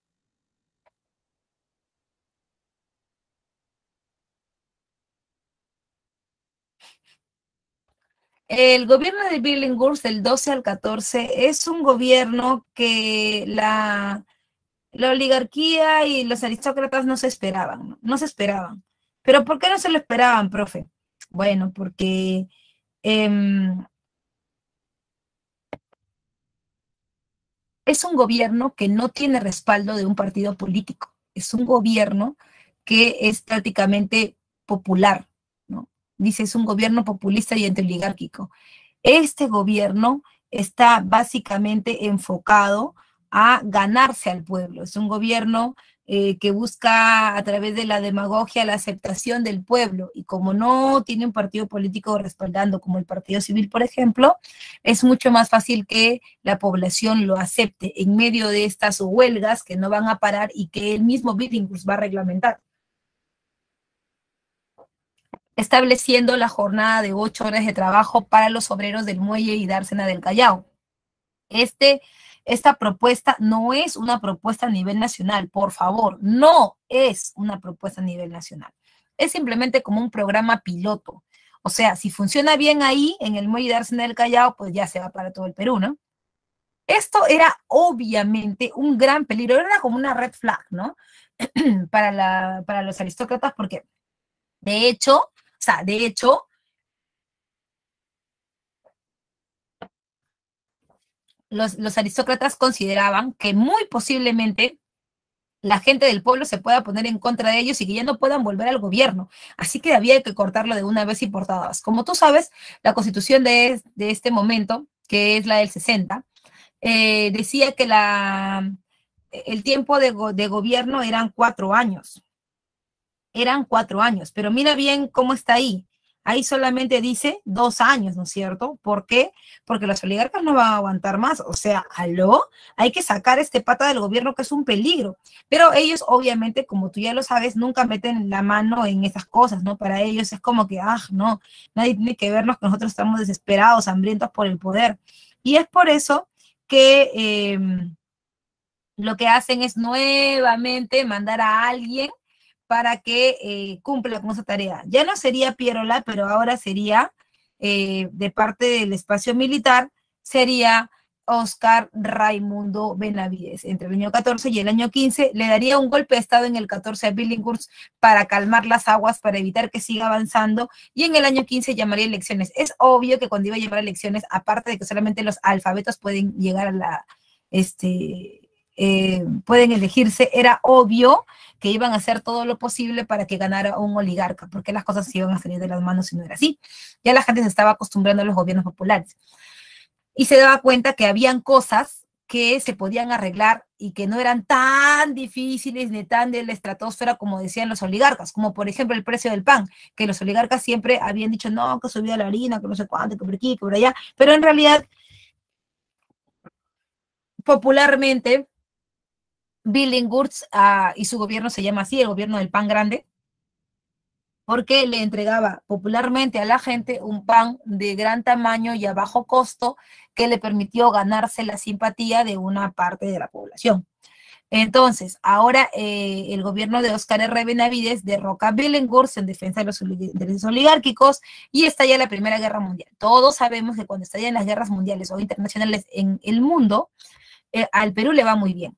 El gobierno de Billinghurst del 12 al 14 es un gobierno que la oligarquía y los aristócratas no se esperaban, ¿no? No se esperaban. ¿Pero por qué no se lo esperaban, profe? Bueno, porque es un gobierno que no tiene respaldo de un partido político. Es un gobierno que es prácticamente popular, ¿no? Dice, es un gobierno populista y antioligárquico. Este gobierno está básicamente enfocado a ganarse al pueblo. Es un gobierno que busca a través de la demagogia la aceptación del pueblo, y como no tiene un partido político respaldando como el Partido Civil, por ejemplo, es mucho más fácil que la población lo acepte en medio de estas huelgas que no van a parar y que el mismo Billinghurst va a reglamentar, estableciendo la jornada de 8 horas de trabajo para los obreros del Muelle y Dársena del Callao. Esta propuesta no es una propuesta a nivel nacional, por favor, no es una propuesta a nivel nacional. Es simplemente como un programa piloto O sea, si funciona bien ahí, en el muelle de Arsenal del Callao, pues ya se va para todo el Perú, ¿no? Esto era obviamente un gran peligro, era como una red flag, ¿no? Para los aristócratas, porque de hecho, o sea, de hecho, los aristócratas consideraban que muy posiblemente la gente del pueblo se pueda poner en contra de ellos y que ya no puedan volver al gobierno. Así que había que cortarlo de una vez y por todas. Como tú sabes, la constitución de este momento, que es la del 60, decía que el tiempo de gobierno eran 4 años. Eran 4 años, pero mira bien cómo está ahí. Ahí solamente dice 2 años, ¿no es cierto? ¿Por qué? Porque los oligarcas no van a aguantar más. O sea, aló, hay que sacar este pata del gobierno que es un peligro. Pero ellos, obviamente, como tú ya lo sabes, nunca meten la mano en esas cosas, ¿no? Para ellos es como que, no, nadie tiene que vernos que nosotros estamos desesperados, hambrientos por el poder. Y es por eso que lo que hacen es nuevamente mandar a alguien para que cumpla con esa tarea. Ya no sería Pierola, pero ahora sería, de parte del espacio militar, sería Oscar Raimundo Benavides. Entre el año 14 y el año 15 le daría un golpe de estado en el 14 a Billinghurst para calmar las aguas, para evitar que siga avanzando, y en el año 15 llamaría elecciones. Es obvio que cuando iba a llamar elecciones, aparte de que solamente los alfabetos pueden llegar a pueden elegirse, era obvio que iban a hacer todo lo posible para que ganara un oligarca, porque las cosas se iban a salir de las manos si no era así. Ya la gente se estaba acostumbrando a los gobiernos populares y se daba cuenta que habían cosas que se podían arreglar y que no eran tan difíciles ni tan de la estratosfera como decían los oligarcas, como por ejemplo el precio del pan, que los oligarcas siempre habían dicho, no, que subía la harina, que no sé cuánto, que por aquí, que por allá, pero en realidad, popularmente, Billinghurst y su gobierno se llama así, el gobierno del pan grande, porque le entregaba popularmente a la gente un pan de gran tamaño y a bajo costo que le permitió ganarse la simpatía de una parte de la población. Entonces, ahora el gobierno de Óscar R. Benavides derroca a Billinghurst en defensa de los intereses oligárquicos y estalla la Primera Guerra Mundial. Todos sabemos que cuando estallan las guerras mundiales o internacionales en el mundo, al Perú le va muy bien.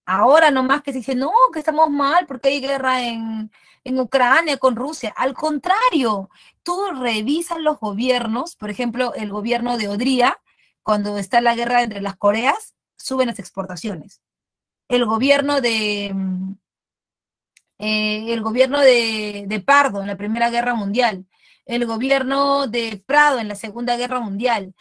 Ahora nomás que se dice, no, que estamos mal porque hay guerra en Ucrania con Rusia. Al contrario, tú revisas los gobiernos, por ejemplo, el gobierno de Odría, cuando está la guerra entre las Coreas, suben las exportaciones. El gobierno de Pardo en la Primera Guerra Mundial, el gobierno de Prado en la Segunda Guerra Mundial,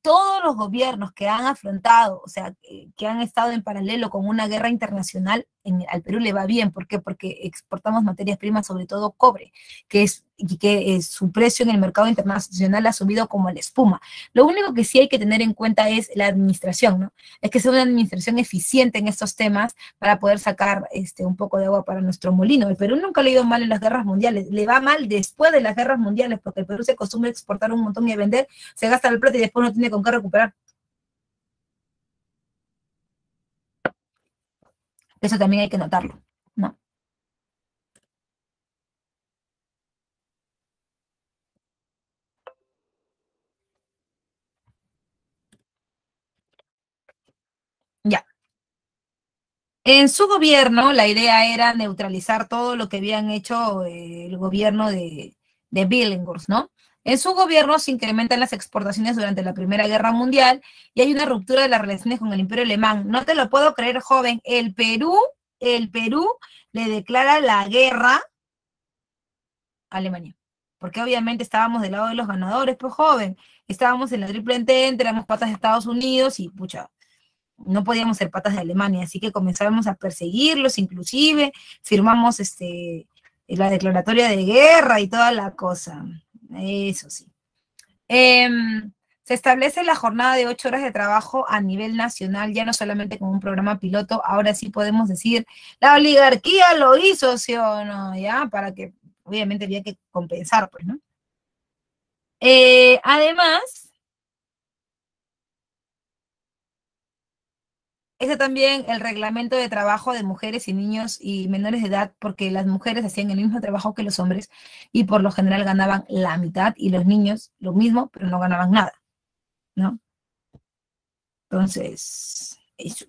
todos los gobiernos que han afrontado, o sea, que han estado en paralelo con una guerra internacional, al Perú le va bien. ¿Por qué? Porque exportamos materias primas, sobre todo cobre, que su precio en el mercado internacional ha subido como la espuma. Lo único que sí hay que tener en cuenta es la administración, ¿no? Es que sea una administración eficiente en estos temas para poder sacar un poco de agua para nuestro molino. El Perú nunca le ha ido mal en las guerras mundiales, le va mal después de las guerras mundiales, porque el Perú se acostumbra a exportar un montón y a vender, se gasta el plata y después no tiene con qué recuperar. Eso también hay que notarlo, ¿no? Ya. En su gobierno, la idea era neutralizar todo lo que habían hecho el gobierno de Billinghurst, ¿no? En su gobierno se incrementan las exportaciones durante la Primera Guerra Mundial y hay una ruptura de las relaciones con el Imperio Alemán. No te lo puedo creer, joven. El Perú le declara la guerra a Alemania, porque obviamente estábamos del lado de los ganadores, pues joven. Estábamos en la Triple Entente, éramos patas de Estados Unidos y pucha, no podíamos ser patas de Alemania, así que comenzamos a perseguirlos, inclusive firmamos la declaratoria de guerra y toda la cosa. Eso sí. Se establece la jornada de 8 horas de trabajo a nivel nacional, ya no solamente como un programa piloto, ahora sí podemos decir, la oligarquía lo hizo, ¿sí o no? ¿Ya? Para que, obviamente, había que compensar, pues, ¿no? Además, Ese también el reglamento de trabajo de mujeres y niños y menores de edad, porque las mujeres hacían el mismo trabajo que los hombres y por lo general ganaban la mitad y los niños lo mismo, pero no ganaban nada, ¿no? Entonces, eso.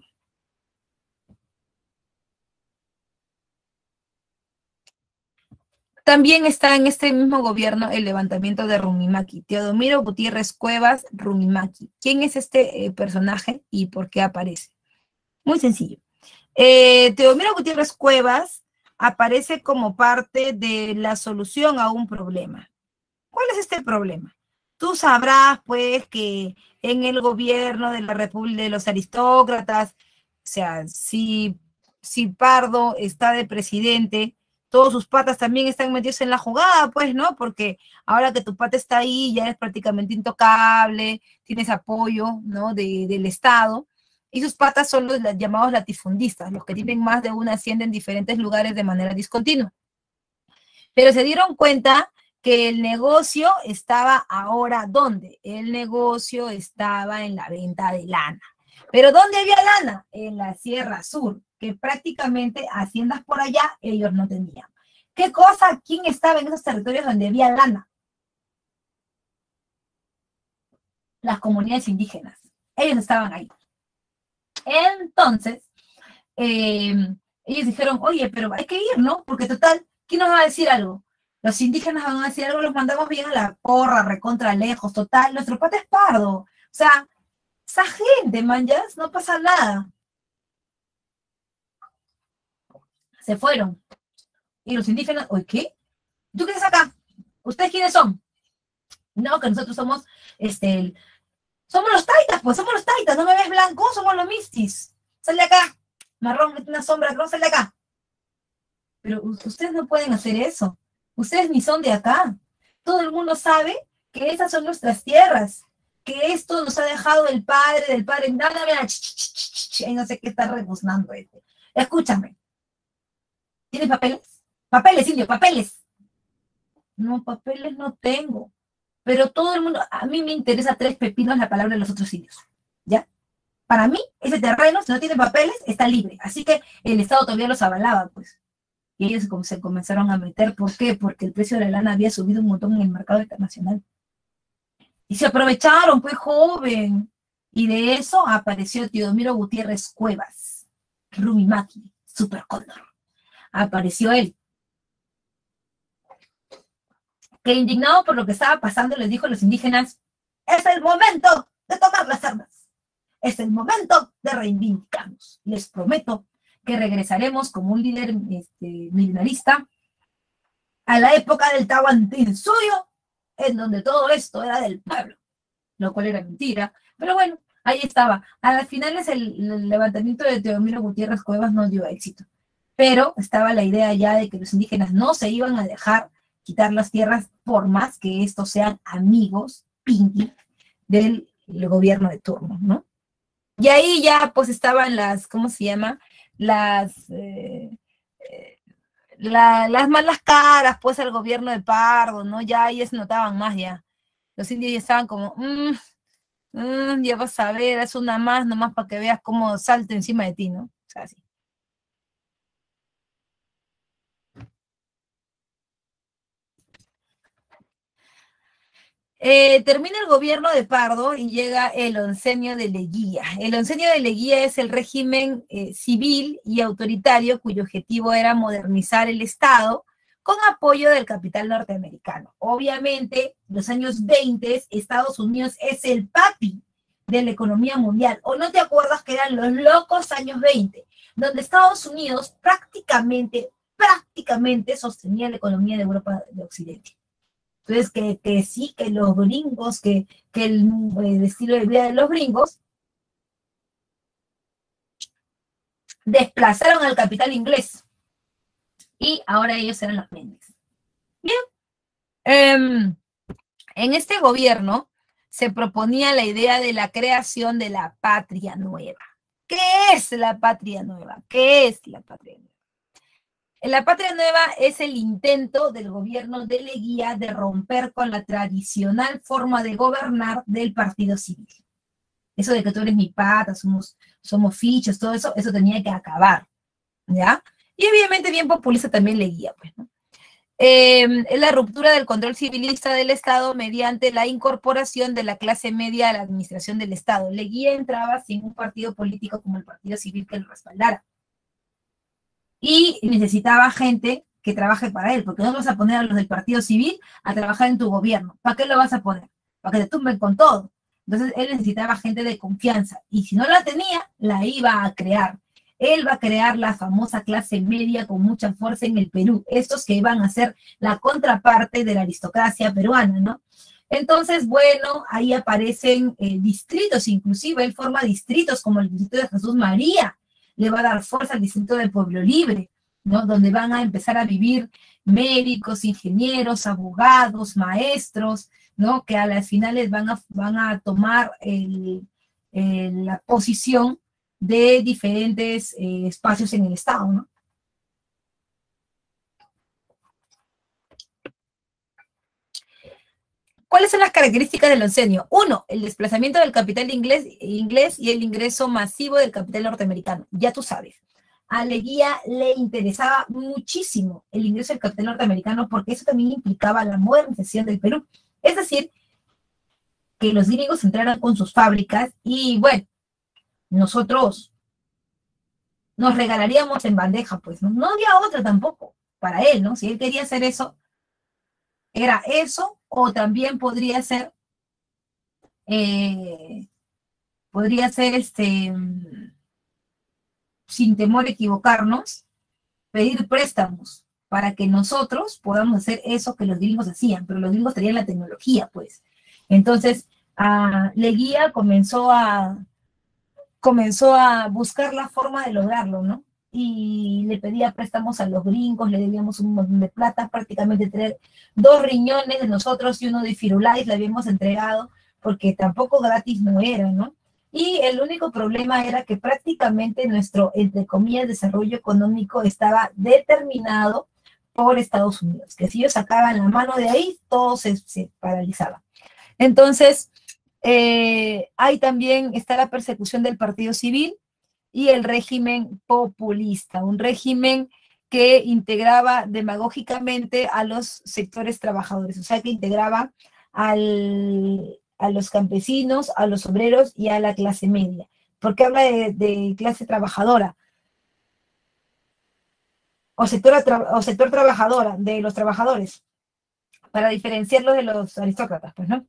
También está en este mismo gobierno el levantamiento de Rumimaki. Teodomiro Gutiérrez Cuevas Rumimaki. ¿Quién es este personaje y por qué aparece? Muy sencillo. Teodomiro Gutiérrez Cuevas aparece como parte de la solución a un problema. ¿Cuál es este problema? Tú sabrás, pues, que en el gobierno de la República de los aristócratas, o sea, si Pardo está de presidente, todos sus patas también están metidos en la jugada, pues, ¿no? Porque ahora que tu pata está ahí, ya eres prácticamente intocable, tienes apoyo, ¿no? Del Estado. Y sus patas son los llamados latifundistas, los que tienen más de una hacienda en diferentes lugares de manera discontinua. Pero se dieron cuenta que el negocio estaba ahora, ¿dónde? El negocio estaba en la venta de lana. ¿Pero dónde había lana? En la Sierra Sur, que prácticamente haciendas por allá ellos no tenían. ¿Qué cosa? ¿Quién estaba en esos territorios donde había lana? Las comunidades indígenas. Ellos estaban ahí. Entonces, ellos dijeron, oye, pero hay que ir, ¿no? Porque total, ¿quién nos va a decir algo? Los indígenas van a decir algo, los mandamos bien a la porra, recontra lejos, total, nuestro pata es pardo. O sea, esa gente, man, ya no pasa nada. Se fueron. Y los indígenas, oye, ¿qué? ¿Tú qué estás acá? ¿Ustedes quiénes son? No, que nosotros somos, somos los taitas, pues somos los taitas, ¿no me ves blanco? Somos los mistis. Sal de acá, marrón, una sombra, no, sal de acá. Pero ustedes no pueden hacer eso. Ustedes ni son de acá. Todo el mundo sabe que esas son nuestras tierras, que esto nos ha dejado el padre del padre. Nada, mira, no sé qué está rebuznando este. Escúchame. ¿Tienes papeles? Papeles, indio, papeles. No, papeles no tengo. Pero todo el mundo, a mí me interesa 3 pepinos la palabra de los otros indios. ¿Ya? Para mí, ese terreno, si no tiene papeles, está libre. Así que el Estado todavía los avalaba, pues. Y ellos se comenzaron a meter. ¿Por qué? Porque el precio de la lana había subido un montón en el mercado internacional. Y se aprovecharon, pues, joven. Y de eso apareció Teodomiro Gutiérrez Cuevas, Rumimaki, Super Cóndor. Apareció él. Que indignado por lo que estaba pasando, les dijo a los indígenas, es el momento de tomar las armas. Es el momento de reivindicarnos. Les prometo que regresaremos como un líder milenarista a la época del Tahuantinsuyo, en donde todo esto era del pueblo, lo cual era mentira. Pero bueno, ahí estaba. A las finales el levantamiento de Teodomiro Gutiérrez Cuevas no dio éxito. Pero estaba la idea ya de que los indígenas no se iban a dejar quitar las tierras por más que estos sean amigos, pinky, del gobierno de turno, ¿no? Y ahí ya pues estaban las, ¿cómo se llama? Las malas caras, pues, al gobierno de Pardo, ¿no? Ya ahí se notaban más ya. Los indios ya estaban como, ya vas a ver, es una más, nomás para que veas cómo salta encima de ti, ¿no? O sea, así. Termina el gobierno de Pardo y llega el oncenio de Leguía. El oncenio de Leguía es el régimen civil y autoritario cuyo objetivo era modernizar el Estado con apoyo del capital norteamericano. Obviamente, en los años 20, Estados Unidos es el papi de la economía mundial. ¿O no te acuerdas que eran los locos años 20, donde Estados Unidos prácticamente sostenía la economía de Europa de Occidente? Entonces, que sí, que los gringos, que el estilo de vida de los gringos desplazaron al capital inglés y ahora ellos eran los mendes. Bien, en este gobierno se proponía la idea de la creación de la patria nueva. ¿Qué es la patria nueva? ¿Qué es la patria nueva? La patria nueva es el intento del gobierno de Leguía de romper con la tradicional forma de gobernar del partido civil. Eso de que tú eres mi pata, somos fichos, todo eso, eso tenía que acabar, ¿ya? Y obviamente bien populista también Leguía, pues, ¿no? Es la ruptura del control civilista del Estado mediante la incorporación de la clase media a la administración del Estado. Leguía entraba sin un partido político como el Partido Civil que lo respaldara. Y necesitaba gente que trabaje para él, porque no vas a poner a los del Partido Civil a trabajar en tu gobierno. ¿Para qué lo vas a poner? Para que te tumben con todo. Entonces él necesitaba gente de confianza, y si no la tenía, la iba a crear. Él va a crear la famosa clase media con mucha fuerza en el Perú, estos que iban a ser la contraparte de la aristocracia peruana, ¿no? Entonces, bueno, ahí aparecen distritos, inclusive él forma distritos como el distrito de Jesús María, le va a dar fuerza al distrito del Pueblo Libre, ¿no? Donde van a empezar a vivir médicos, ingenieros, abogados, maestros, ¿no? Que a las finales van a tomar la posición de diferentes espacios en el Estado, ¿no? ¿Cuáles son las características del oncenio? Uno, el desplazamiento del capital inglés y el ingreso masivo del capital norteamericano. Ya tú sabes. A Leguía le interesaba muchísimo el ingreso del capital norteamericano porque eso también implicaba la modernización del Perú. Es decir, que los gringos entraran con sus fábricas y, bueno, nosotros nos regalaríamos en bandeja, pues, ¿no? No había otra tampoco para él, ¿no? Si él quería hacer eso, era eso, o también podría ser sin temor a equivocarnos, pedir préstamos para que nosotros podamos hacer eso que los gringos hacían, pero los gringos tenían la tecnología, pues. Entonces, Leguía comenzó a buscar la forma de lograrlo, ¿no? Y le pedía préstamos a los gringos, le debíamos un montón de plata, prácticamente 2 riñones de nosotros y uno de Firulais le habíamos entregado, porque tampoco gratis no era, ¿no? Y el único problema era que prácticamente nuestro, entre comillas, desarrollo económico estaba determinado por Estados Unidos, que si ellos sacaban la mano de ahí, todo se paralizaba. Entonces, ahí también está la persecución del partido civil y el régimen populista, un régimen que integraba demagógicamente a los sectores trabajadores, o sea, que integraba a los campesinos, a los obreros y a la clase media. ¿Por qué habla de clase trabajadora? O sector trabajadora, de los trabajadores, para diferenciarlos de los aristócratas, pues, ¿no?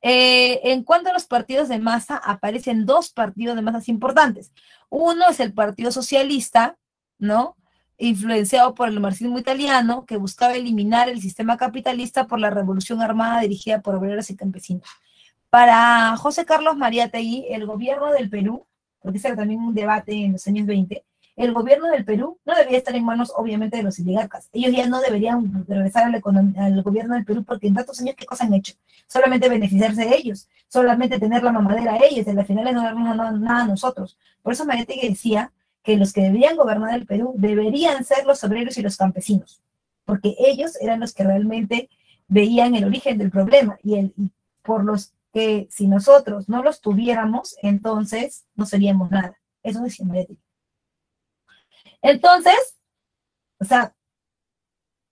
En cuanto a los partidos de masa, aparecen 2 partidos de masas importantes. Uno es el Partido Socialista, ¿no? Influenciado por el marxismo italiano, que buscaba eliminar el sistema capitalista por la revolución armada dirigida por obreros y campesinos. Para José Carlos Mariátegui, el gobierno del Perú, porque ese era también un debate en los años 20, el gobierno del Perú no debía estar en manos, obviamente, de los oligarcas. Ellos ya no deberían regresar al gobierno del Perú porque en tantos años, ¿qué cosa han hecho? Solamente beneficiarse de ellos, solamente tener la mamadera a ellos, en las finales no darnos nada a nosotros. Por eso Mariátegui decía que los que deberían gobernar el Perú deberían ser los obreros y los campesinos, porque ellos eran los que realmente veían el origen del problema y por los que si nosotros no los tuviéramos, entonces no seríamos nada. Eso decía Mariátegui. Entonces, o sea,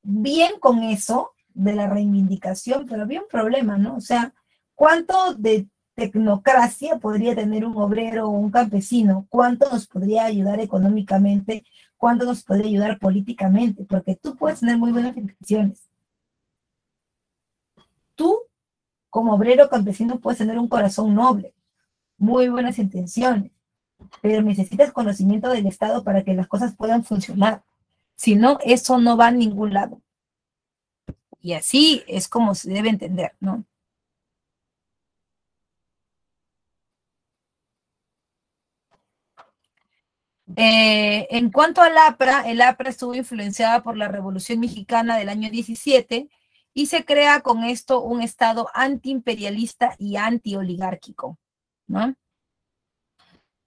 bien con eso de la reivindicación, pero había un problema, ¿no? O sea, ¿cuánto de tecnocracia podría tener un obrero o un campesino? ¿Cuánto nos podría ayudar económicamente? ¿Cuánto nos podría ayudar políticamente? Porque tú puedes tener muy buenas intenciones. Tú, como obrero campesino, puedes tener un corazón noble, muy buenas intenciones, pero necesitas conocimiento del Estado para que las cosas puedan funcionar. Si no, eso no va a ningún lado. Y así es como se debe entender, ¿no? En cuanto al APRA, el APRA estuvo influenciada por la Revolución Mexicana del año 17 y se crea con esto un Estado antiimperialista y antioligárquico, ¿no?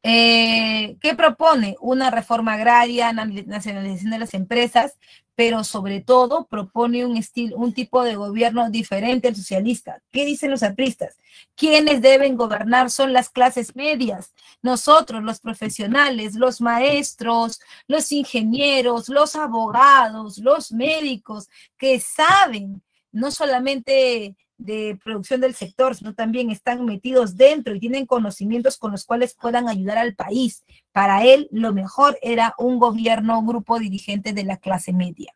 ¿Qué propone? Una reforma agraria, nacionalización de las empresas, pero sobre todo propone un tipo de gobierno diferente al socialista. ¿Qué dicen los apristas? Quienes deben gobernar son las clases medias, nosotros, los profesionales, los maestros, los ingenieros, los abogados, los médicos, que saben no solamente de producción del sector, sino también están metidos dentro y tienen conocimientos con los cuales puedan ayudar al país. Para él, lo mejor era un gobierno, un grupo dirigente de la clase media.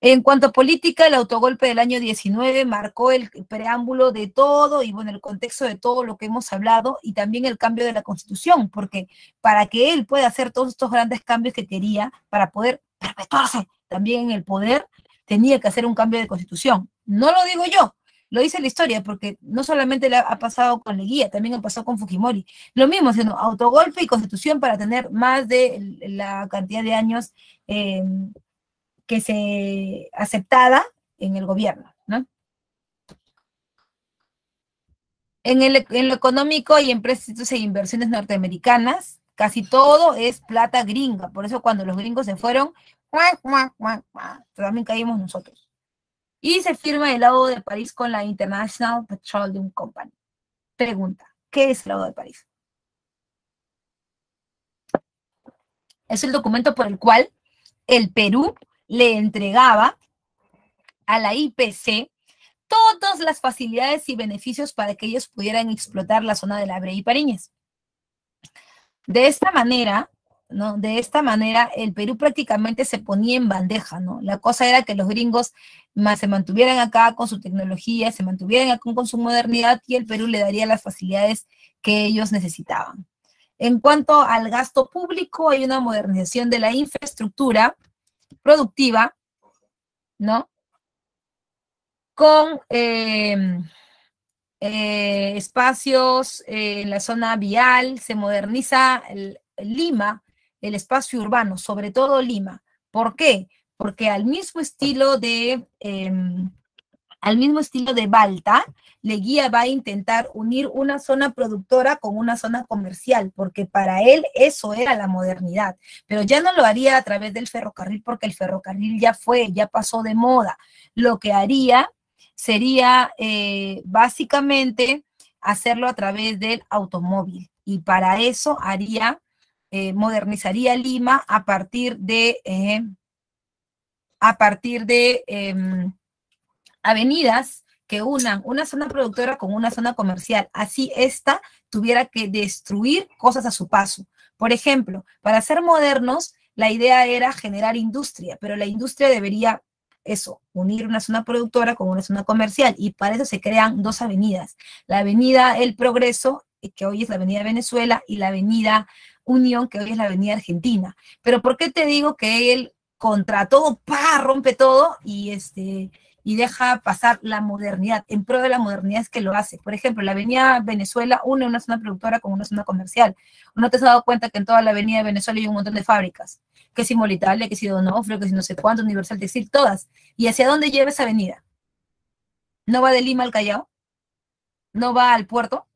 En cuanto a política, el autogolpe del año 19 marcó el preámbulo de todo y, bueno, el contexto de todo lo que hemos hablado y también el cambio de la Constitución, porque para que él pueda hacer todos estos grandes cambios que quería, para poder perpetuarse también en el poder, tenía que hacer un cambio de Constitución. No lo digo yo, lo dice la historia, porque no solamente le ha pasado con Leguía, también ha pasado con Fujimori. Lo mismo, sino autogolpe y Constitución para tener más de la cantidad de años que se aceptada en el gobierno, ¿no? En lo económico y empresas e inversiones norteamericanas, casi todo es plata gringa. Por eso cuando los gringos se fueron, también caímos nosotros. Y se firma el Acuerdo de París con la International Petroleum Company. Pregunta, ¿qué es el Acuerdo de París? Es el documento por el cual el Perú le entregaba a la IPC todas las facilidades y beneficios para que ellos pudieran explotar la zona de la Brea y Pariñas. De esta manera, ¿no? De esta manera, el Perú prácticamente se ponía en bandeja, ¿no? La cosa era que los gringos se mantuvieran acá con su tecnología, se mantuvieran acá con su modernidad y el Perú le daría las facilidades que ellos necesitaban. En cuanto al gasto público, hay una modernización de la infraestructura productiva, ¿no? Con espacios en la zona vial, se moderniza Lima, el espacio urbano, sobre todo Lima. ¿Por qué? Porque al mismo estilo de Balta, Leguía va a intentar unir una zona productora con una zona comercial, porque para él eso era la modernidad, pero ya no lo haría a través del ferrocarril, porque el ferrocarril ya pasó de moda. Lo que haría sería básicamente hacerlo a través del automóvil, y para eso modernizaría Lima a partir de avenidas que unan una zona productora con una zona comercial. Así esta tuviera que destruir cosas a su paso. Por ejemplo, para ser modernos, la idea era generar industria, pero la industria debería unir una zona productora con una zona comercial, y para eso se crean dos avenidas. La avenida El Progreso, que hoy es la avenida Venezuela, y la avenida Unión, que hoy es la avenida Argentina. Pero ¿por qué te digo que él contra todo, rompe todo y deja pasar la modernidad? En pro de la modernidad es que lo hace. Por ejemplo, la avenida Venezuela une una zona productora con una zona comercial. ¿No te has dado cuenta que en toda la avenida Venezuela hay un montón de fábricas? Que si Molitalia, que si Donofrio, que si no sé cuánto, Universal Textil, todas. ¿Y hacia dónde lleva esa avenida? ¿No va de Lima al Callao? ¿No va al puerto?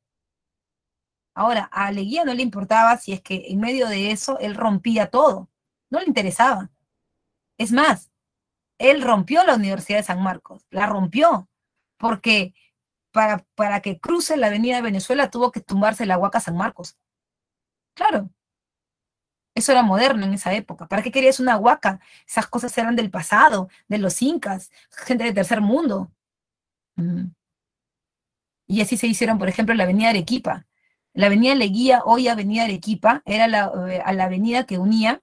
Ahora, a Leguía no le importaba si es que en medio de eso él rompía todo. No le interesaba. Es más, él rompió la Universidad de San Marcos, la rompió, porque para que cruce la avenida Venezuela tuvo que tumbarse la Huaca San Marcos. Claro, eso era moderno en esa época. ¿Para qué querías una Huaca? Esas cosas eran del pasado, de los incas, gente del tercer mundo. Y así se hicieron, por ejemplo, la avenida Arequipa. La avenida Leguía, hoy avenida Arequipa, era a la avenida que unía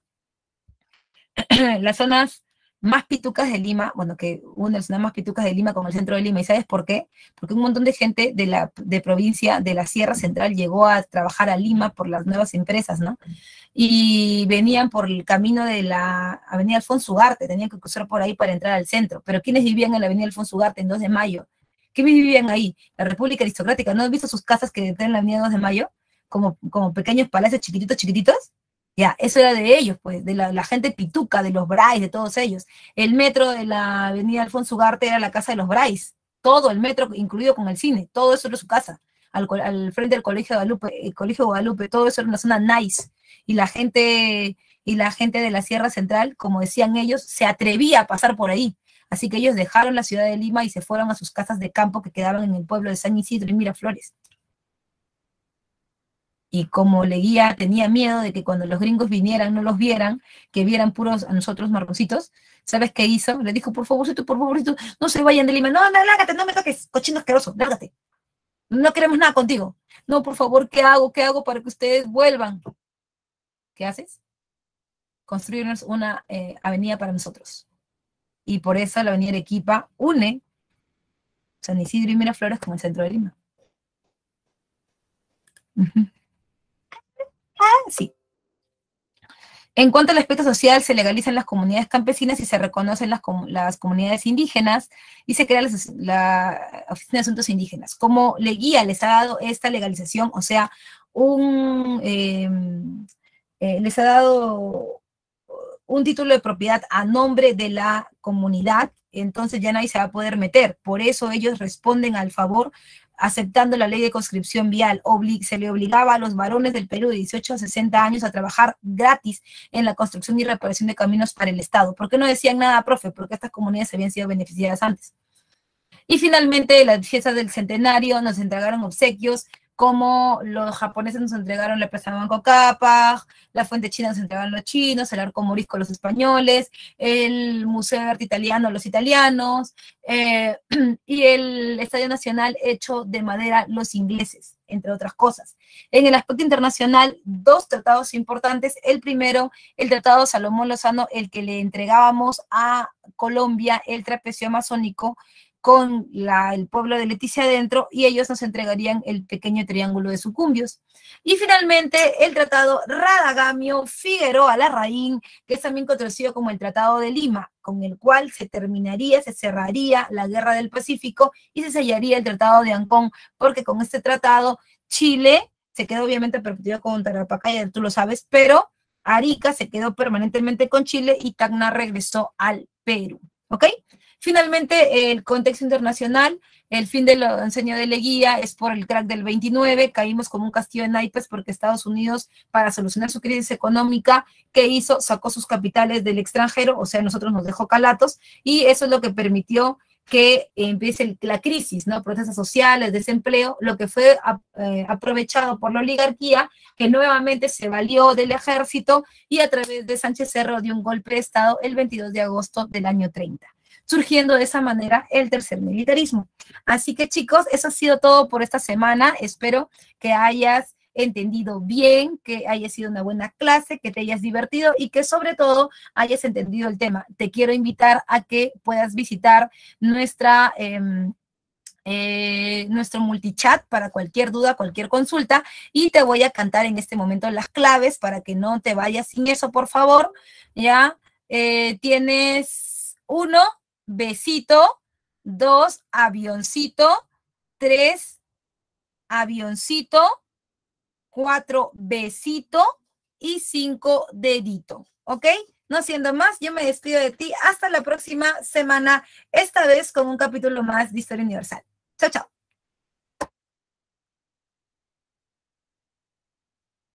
las zonas más pitucas de Lima, bueno, que una de las zonas más pitucas de Lima con el centro de Lima. ¿Y sabes por qué? Porque un montón de gente de provincia, de la Sierra Central, llegó a trabajar a Lima por las nuevas empresas, ¿no? Y venían por el camino de la avenida Alfonso Ugarte, tenían que cruzar por ahí para entrar al centro. Pero ¿quiénes vivían en la avenida Alfonso Ugarte en 2 de Mayo? ¿Qué vivían ahí? La República Aristocrática. ¿No has visto sus casas que están en la avenida 2 de Mayo? Como pequeños palacios chiquititos, chiquititos. Ya, eso era de ellos, pues, de la gente pituca, de los Brais, de todos ellos. El metro de la avenida Alfonso Ugarte era la casa de los Brais. Todo el metro, incluido con el cine, todo eso era su casa. al frente del Colegio Guadalupe, el Colegio Guadalupe, todo eso era una zona nice, y la gente de la Sierra Central, como decían ellos, se atrevía a pasar por ahí. Así que ellos dejaron la ciudad de Lima y se fueron a sus casas de campo que quedaban en el pueblo de San Isidro y Miraflores. Y como Leguía tenía miedo de que cuando los gringos vinieran no los vieran, que vieran puros a nosotros marroncitos, ¿sabes qué hizo? Le dijo, por favorcito, no se vayan de Lima. No, no, lárgate, no me toques, cochino asqueroso, lárgate. No queremos nada contigo. No, por favor, ¿qué hago? ¿Qué hago para que ustedes vuelvan? ¿Qué haces? Construirnos una avenida para nosotros. Y por eso la avenida Arequipa une San Isidro y Miraflores con el centro de Lima. Sí. En cuanto al aspecto social, se legalizan las comunidades campesinas y se reconocen las comunidades indígenas y se crea la Oficina de Asuntos Indígenas. Como Leguía les ha dado esta legalización, o sea, les ha dado un título de propiedad a nombre de la comunidad, entonces ya nadie se va a poder meter. Por eso ellos responden al favor aceptando la ley de conscripción vial. Se le obligaba a los varones del Perú de 18 a 60 años a trabajar gratis en la construcción y reparación de caminos para el Estado. ¿Por qué no decían nada, profe? Porque estas comunidades habían sido beneficiadas antes. Y finalmente, la fiesta del centenario, nos entregaron obsequios, como los japoneses nos entregaron la Plaza Banco Cápac, la Fuente China nos entregaron los chinos, el Arco Morisco los españoles, el Museo de Arte Italiano los italianos, y el Estadio Nacional hecho de madera los ingleses, entre otras cosas. En el aspecto internacional, 2 tratados importantes. El primero, el Tratado Salomón Lozano, el que le entregábamos a Colombia el trapecio amazónico, con el pueblo de Leticia adentro, y ellos nos entregarían el pequeño triángulo de Sucumbios. Y finalmente el Tratado Radagamio-Figueroa Larraín, que es también conocido como el Tratado de Lima, con el cual se cerraría la Guerra del Pacífico y se sellaría el Tratado de Ancón, porque con este tratado Chile se quedó obviamente perpetuado con Tarapacá, tú lo sabes, pero Arica se quedó permanentemente con Chile y Tacna regresó al Perú, ¿ok? Finalmente, el contexto internacional, el fin del enseño de Leguía es por el crack del 29, caímos como un castillo de naipes porque Estados Unidos, para solucionar su crisis económica, ¿qué hizo? Sacó sus capitales del extranjero, o sea, nosotros nos dejó calatos, y eso es lo que permitió que empiece la crisis, ¿no? Protestas sociales, desempleo, lo que fue aprovechado por la oligarquía, que nuevamente se valió del ejército y a través de Sánchez Cerro dio un golpe de Estado el 22 de agosto del año 30. Surgiendo de esa manera el tercer militarismo. Así que, chicos, eso ha sido todo por esta semana. Espero que hayas entendido bien, que haya sido una buena clase, que te hayas divertido y que sobre todo hayas entendido el tema. Te quiero invitar a que puedas visitar nuestro multichat para cualquier duda, cualquier consulta, y te voy a cantar en este momento las claves para que no te vayas sin eso, por favor. Ya tienes 1, besito, 2, avioncito, 3, avioncito, 4, besito y 5, dedito, ¿ok? No siendo más, yo me despido de ti hasta la próxima semana, esta vez con un capítulo más de Historia Universal. Chao, chao.